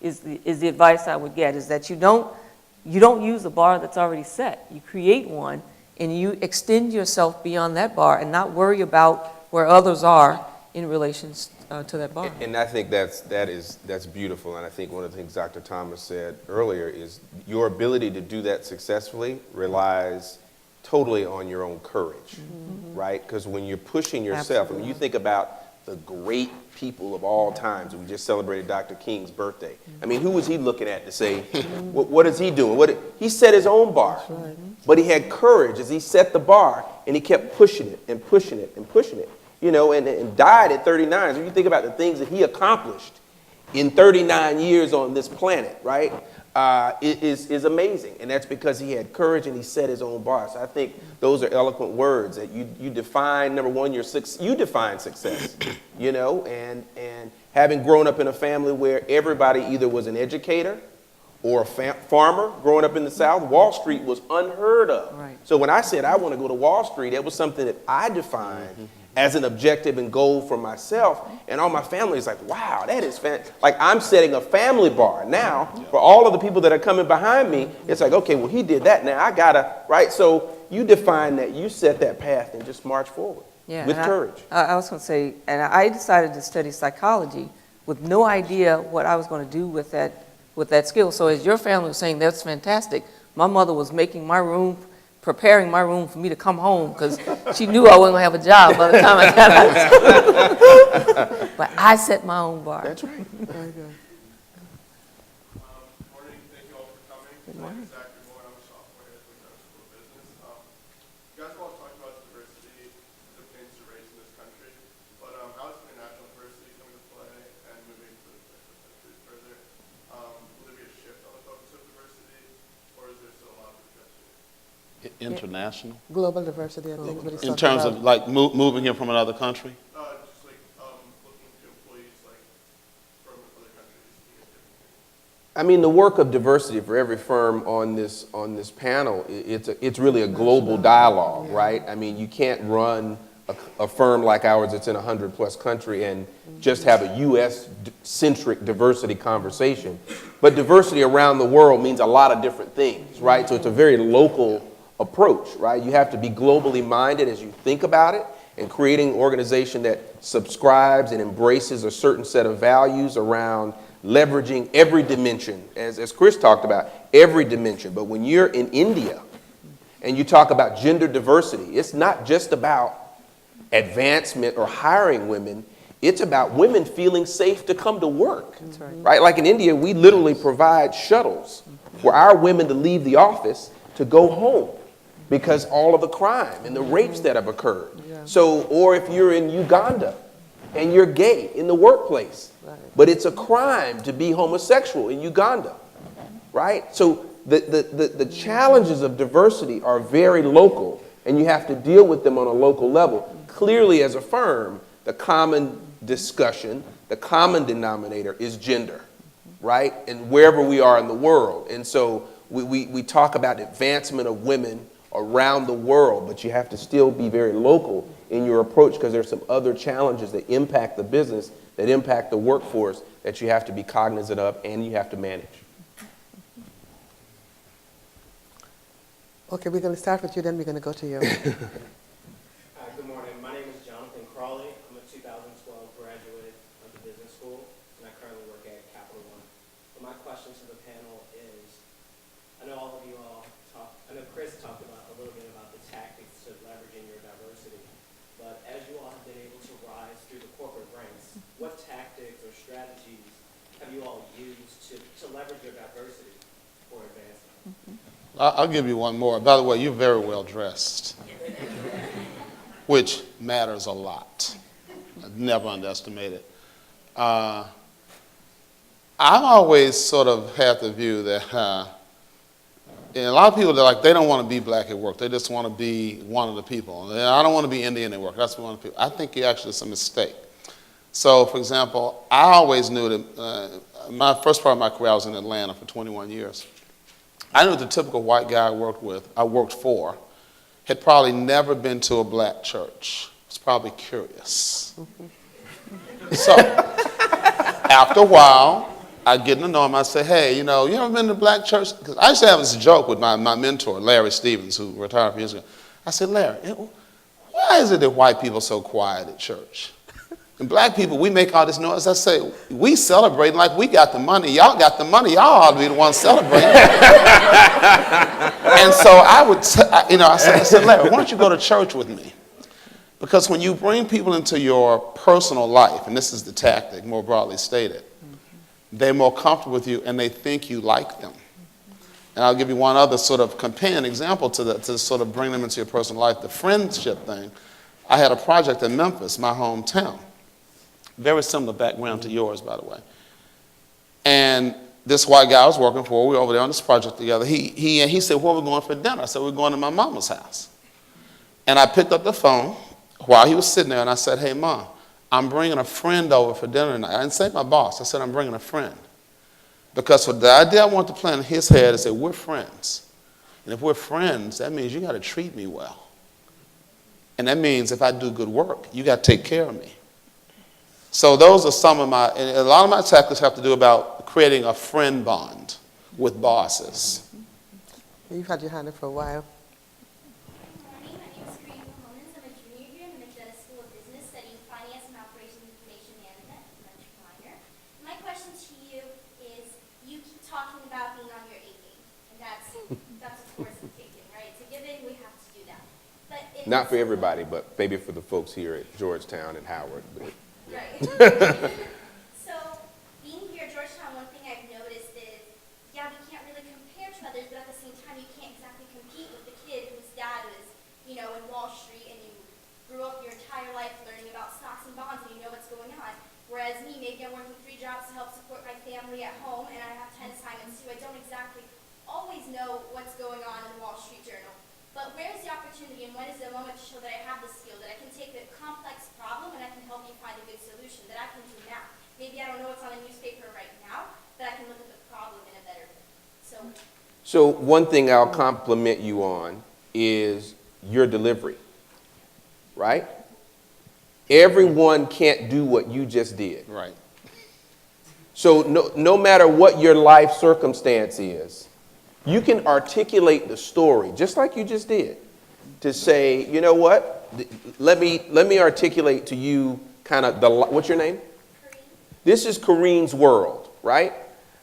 the advice I would get, is that you don't use a bar that's already set. You create one, and you extend yourself beyond that bar and not worry about where others are in relation to that bar. And I think that's beautiful. And I think one of the things Dr. Thomas said earlier is your ability to do that successfully relies totally on your own courage, right? Because when you're pushing yourself, I mean, you think about the great people of all times. We just celebrated Dr. King's birthday. I mean, who was he looking at to say, what is he doing? He set his own bar, but he had courage as he set the bar, and he kept pushing it and pushing it and pushing it, you know, and died at 39. So you think about the things that he accomplished in 39 years on this planet, right? Is amazing, and that's because he had courage and he set his own bar. So I think those are eloquent words that you define. Number one, you define success, you know, and having grown up in a family where everybody either was an educator or a farmer. Growing up in the South, Wall Street was unheard of. Right. So when I said I want to go to Wall Street, that was something that I defined as an objective and goal for myself, and all my family is like, wow, that is fantastic. Like, I'm setting a family bar. Now, for all of the people that are coming behind me, it's like, okay, well, he did that, now I gotta, right? So you define that, you set that path and just march forward with courage. I was gonna say, and I decided to study psychology with no idea what I was gonna do with that skill. So as your family was saying, that's fantastic. My mother was making my room, preparing my room for me to come home, because she knew I wasn't going to have a job by the time I got out. But I set my own bar. That's right. Very good. Morning, thank you all for coming. My name is Zachary Moore, I'm a sophomore here at McDonough School of Business. You guys all talked about diversity, the things to raise in this country, but how is international diversity coming to play and moving to the country further? Will there be a shift on the focus of diversity, or is there still a lot of discussion? International? Global diversity, I think, is what he's In talking terms about. of like moving here from another country? Just like looking to employees like from other countries. I mean, the work of diversity for every firm on this panel, it's really a global dialogue, right? I mean, you can't run a firm like ours that's in 100+ country and just have a U.S.-centric diversity conversation. But diversity around the world means a lot of different things, right? So it's a very local approach, right? You have to be globally minded as you think about it, and creating an organization that subscribes and embraces a certain set of values around leveraging every dimension, as Chris talked about, every dimension. But when you're in India and you talk about gender diversity, it's not just about advancement or hiring women, it's about women feeling safe to come to work. That's right? Like in India, we literally provide shuttles for our women to leave the office to go home because all of the crime and the rapes that have occurred. So, or if you're in Uganda and you're gay in the workplace, but it's a crime to be homosexual in Uganda, right? So the challenges of diversity are very local, and you have to deal with them on a local level. Clearly, as a firm, the common discussion, the common denominator is gender, right? And wherever we are in the world. And so we talk about advancement of women around the world, but you have to still be very local in your approach because there's some other challenges that impact the business, that impact the workforce that you have to be cognizant of and you have to manage. Okay, we're going to start with you, then we're going to go to you. Good morning. My name is Jonathan Crawley. I'm a 2012 graduate of the business school, and I currently work at Capital One. But my question to the panel is, I know all of you all I know Chris talked about a little bit about the tactics to leveraging your diversity, but as you all have been able to rise through the corporate ranks, what tactics or strategies have you all used to leverage your diversity for advancement? I'll give you one more. By the way, you're very well dressed, which matters a lot. Never underestimate it. I've always sort of had the view that and a lot of people, they don't want to be black at work. They just want to be one of the people. I don't want to be Indian at work. That's one of the people. I think it's a mistake. So, for example, I always knew that my first part of my career, I was in Atlanta for 21 years. I knew the typical white guy I worked for, had probably never been to a black church. Was probably curious. So, after a while, I'd get to know him. I'd say, hey, you ever been to a black church? Because I used to have this joke with my mentor, Larry Stevens, who retired a few years ago. I said, Larry, why is it that white people are so quiet at church? And black people, we make all this noise. I say, we celebrate like we got the money. Y'all got the money. Y'all ought to be the ones celebrating. And so I said, Larry, why don't you go to church with me? Because when you bring people into your personal life, and this is the tactic more broadly stated, they're more comfortable with you and they think you like them. And I'll give you one other sort of companion example to sort of bring them into your personal life, the friendship thing. I had a project in Memphis, my hometown. Very similar background to yours, by the way. And this white guy I was working for, we were over there on this project together. He said, where are we going for dinner? I said, we're going to my mama's house. And I picked up the phone while he was sitting there and I said, hey, Mom, I'm bringing a friend over for dinner tonight. I didn't say my boss. I said, I'm bringing a friend. Because for the idea I want to plant in his head is that we're friends. And if we're friends, that means you got to treat me well. And that means if I do good work, you got to take care of me. So those are some of and a lot of my tactics have to do about creating a friend bond with bosses. You've had your hand up for a while. Not for everybody, but maybe for the folks here at Georgetown and Howard. Right. So, being here at Georgetown, one thing I've noticed is, we can't really compare to others, but at the same time, you can't exactly compete with the kid whose dad was, in Wall Street, and you grew up your entire life learning about stocks and bonds, and you know what's going on. Whereas me, maybe I'm working 3 jobs to help support my family at home, and I have 10 assignments too. I don't exactly always know what's going on in the Wall Street Journal. But where is the opportunity and when is the moment to show that I have the skill, that I can take a complex problem and I can help you find a good solution, that I can do now? Maybe I don't know what's on a newspaper right now, but I can look at the problem in a better way. So one thing I'll compliment you on is your delivery, right? Everyone can't do what you just did. Right. So no matter what your life circumstance is, you can articulate the story, just like you just did, to say, you know what, let me articulate to you kind of what's your name? This is Kareen's world, right?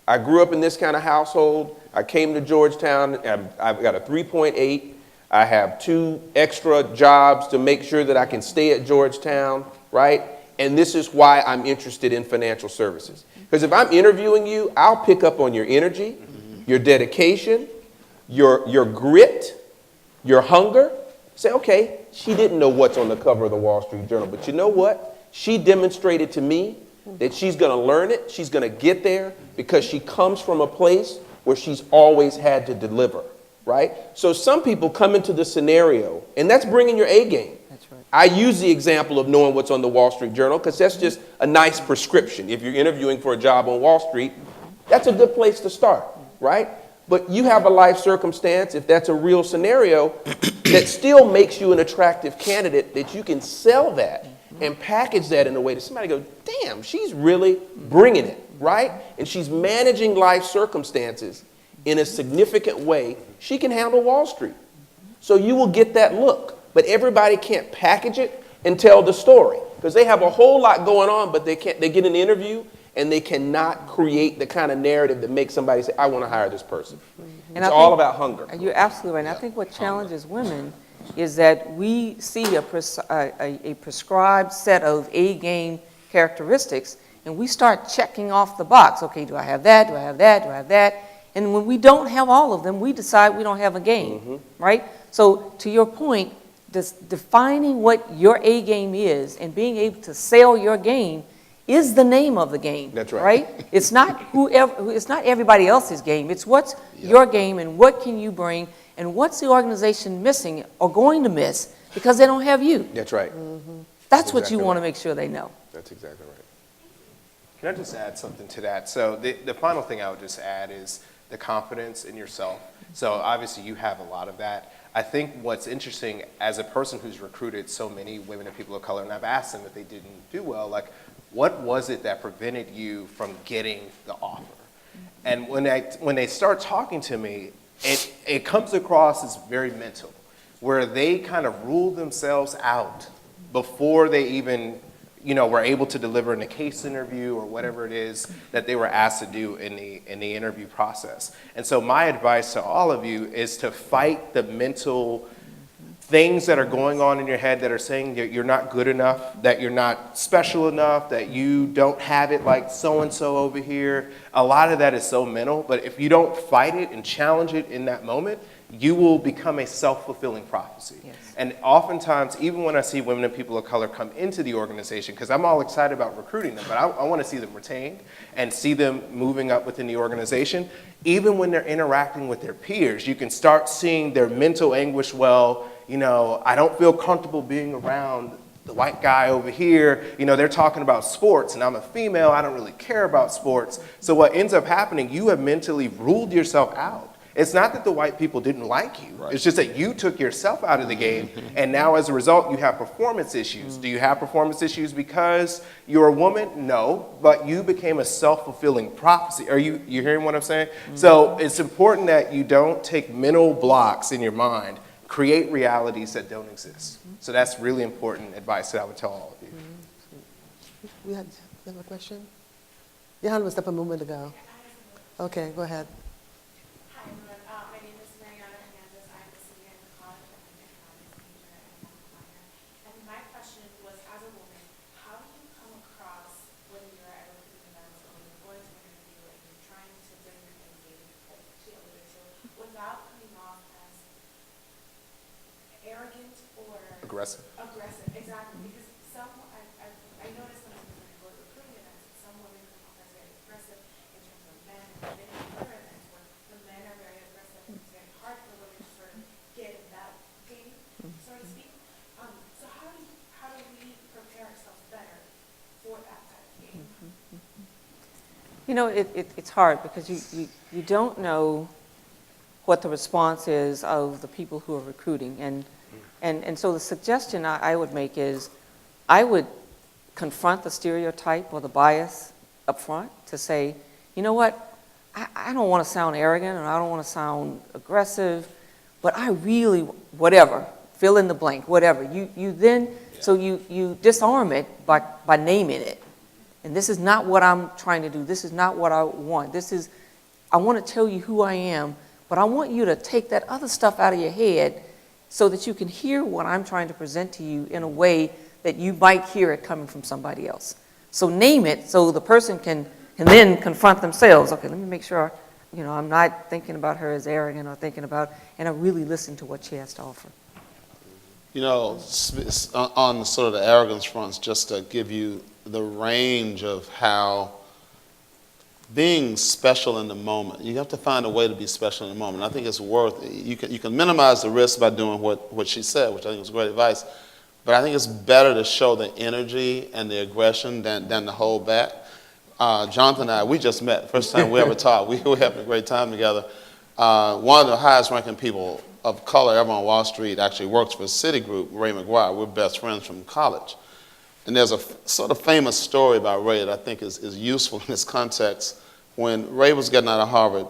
I grew up in this kind of household. I came to Georgetown. I've got a 3.8. I have 2 extra jobs to make sure that I can stay at Georgetown, right? And this is why I'm interested in financial services. Because if I'm interviewing you, I'll pick up on your energy, your dedication, your grit, your hunger. Say, okay, she didn't know what's on the cover of the Wall Street Journal, but you know what? She demonstrated to me that she's going to learn it, she's going to get there, because she comes from a place where she's always had to deliver, right? So some people come into the scenario, and that's bringing your A game. That's right. I use the example of knowing what's on the Wall Street Journal because that's just a nice prescription. If you're interviewing for a job on Wall Street, that's a good place to start, right? But you have a life circumstance, if that's a real scenario, that still makes you an attractive candidate, that you can sell that and package that in a way that somebody goes, damn, she's really bringing it, right? And she's managing life circumstances in a significant way. She can handle Wall Street. So you will get that look. But everybody can't package it and tell the story because they have a whole lot going on, but they get an interview and they cannot create the kind of narrative that makes somebody say, I want to hire this person. And it's all about hunger. You're absolutely right. And I think what challenges women is that we see a prescribed set of A-game characteristics, and we start checking off the box. Okay, do I have that? Do I have that? Do I have that? And when we don't have all of them, we decide we don't have a game, right? So to your point, defining what your A-game is and being able to sell your game is the name of the game. That's right. Right? It's not it's not everybody else's game. It's what's your game and what can you bring and what's the organization missing or going to miss because they don't have you. That's right. That's what exactly you want to right. make sure they know. That's exactly right. Can I just add something to that? So the final thing I would just add is the confidence in yourself. So obviously you have a lot of that. I think what's interesting as a person who's recruited so many women and people of color, and I've asked them if they didn't do well, like, what was it that prevented you from getting the offer? And when they start talking to me, it comes across as very mental, where they kind of rule themselves out before they even, were able to deliver in a case interview or whatever it is that they were asked to do in the interview process. And so my advice to all of you is to fight the mental things that are going on in your head that are saying that you're not good enough, that you're not special enough, that you don't have it like so-and-so over here. A lot of that is so mental, but if you don't fight it and challenge it in that moment, you will become a self-fulfilling prophecy. Yes. And oftentimes, even when I see women and people of color come into the organization, because I'm all excited about recruiting them, but I want to see them retained and see them moving up within the organization. Even when they're interacting with their peers, you can start seeing their mental anguish. Well, I don't feel comfortable being around the white guy over here. They're talking about sports, and I'm a female. I don't really care about sports. So what ends up happening, you have mentally ruled yourself out. It's not that the white people didn't like you. Right. It's just that you took yourself out of the game, and now as a result, you have performance issues. Do you have performance issues because you're a woman? No, but you became a self-fulfilling prophecy. Are you hearing what I'm saying? So it's important that you don't take mental blocks in your mind, create realities that don't exist. So that's really important advice that I would tell all of you. You have a question? Your hand was up a moment ago. Okay, go ahead. Hi, everyone. My name is Mariana Hernandez. I'm a senior in the college. I'm an economics major and I'm a minor. And my question was, as a woman, how do you come across when you're at a recruiting event or when you're going to an interview and you're trying to bring your game, like she alluded to, without coming off as arrogant or Aggressive. Aggressive, exactly. Because I noticed when I go to recruiting events, some women come off as very aggressive in terms of men, and I've been in other events where the men are very aggressive and it's very hard for women to sort of get in that game, so to speak. So how do we prepare ourselves better for that type of game? It's hard because you don't know what the response is of the people who are recruiting. And so the suggestion I would make is I would confront the stereotype or the bias up front to say, you know what, I don't want to sound arrogant and I don't want to sound aggressive, but I really, whatever, fill in the blank, whatever. You then, so you disarm it by naming it. And this is not what I'm trying to do. This is not what I want. I want to tell you who I am, but I want you to take that other stuff out of your head so that you can hear what I'm trying to present to you in a way that you might hear it coming from somebody else. So name it so the person can then confront themselves. Okay, let me make sure, I'm not thinking about her as arrogant or thinking about, and I really listen to what she has to offer. On sort of the arrogance fronts, just to give you the range of how being special in the moment, you have to find a way to be special in the moment. I think it's you can minimize the risk by doing what she said, which I think was great advice, but I think it's better to show the energy and the aggression than to hold back. Jonathan and I, we just met, first time we ever talked. We were having a great time together. One of the highest ranking people of color ever on Wall Street actually works for Citigroup, Ray McGuire. We're best friends from college. And there's a sort of famous story about Ray that I think is useful in this context. When Ray was getting out of Harvard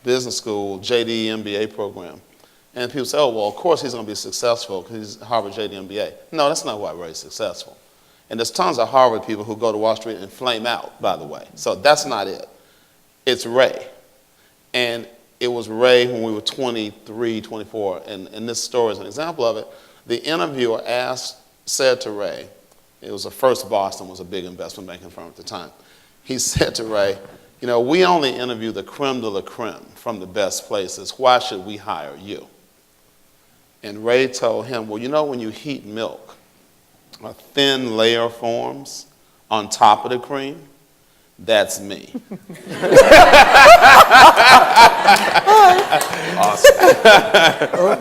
Business School, JD MBA program, and people say, oh, well, of course he's going to be successful because he's Harvard JD MBA. No, that's not why Ray's successful. And there's tons of Harvard people who go to Wall Street and flame out, by the way. So that's not it. It's Ray. And it was Ray when we were 23, 24, and this story is an example of it. The interviewer said to Ray, it was First Boston, was a big investment banking firm at the time. He said to Ray, we only interview the creme de la creme from the best places. Why should we hire you? And Ray told him, well, when you heat milk, a thin layer forms on top of the cream. That's me. Awesome.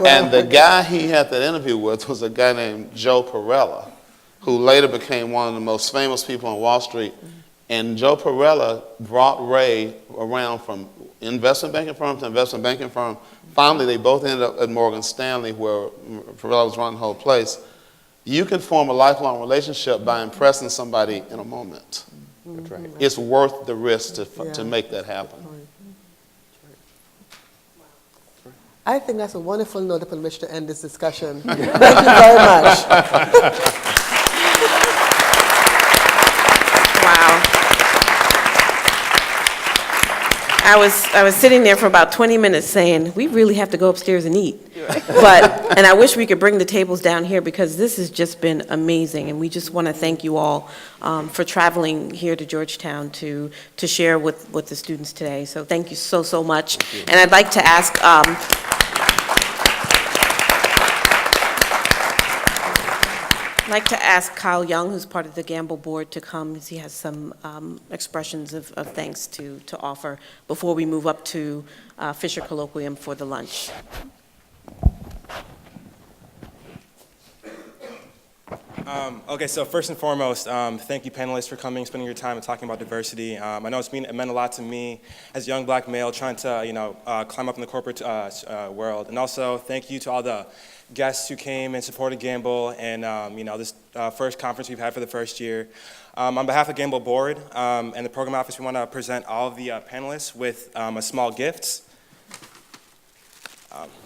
And the guy he had that interview with was a guy named Joe Perella, who later became one of the most famous people on Wall Street. And Joe Perella brought Ray around from investment banking firm to investment banking firm. Finally, they both ended up at Morgan Stanley, where Perella was running the whole place. You can form a lifelong relationship by impressing somebody in a moment. That's right. It's worth the risk to make that happen. I think that's a wonderful note upon which to end this discussion. Thank you very much. Wow. I was sitting there for about 20 minutes saying, we really have to go upstairs and eat. And I wish we could bring the tables down here because this has just been amazing. And we just want to thank you all for traveling here to Georgetown to share with the students today. So thank you so, so much. And I'd like to ask, Kyle Young, who's part of the Gamble board, to come as he has some expressions of thanks to offer before we move up to Fisher Colloquium for the lunch. Okay, so first and foremost, thank you panelists for coming, spending your time and talking about diversity. I know it meant a lot to me as a young black male trying to climb up in the corporate world. And also thank you to all the guests who came and supported Gamble and this first conference we've had for the first year. On behalf of the Gamble board and the program office, we want to present all of the panelists with a small gift.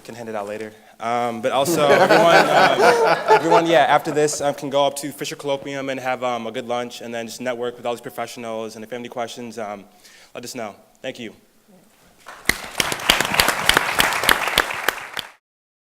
Can hand it out later. But also everyone, after this can go up to Fisher Colloquium and have a good lunch and then just network with all these professionals. And if you have any questions, let us know. Thank you.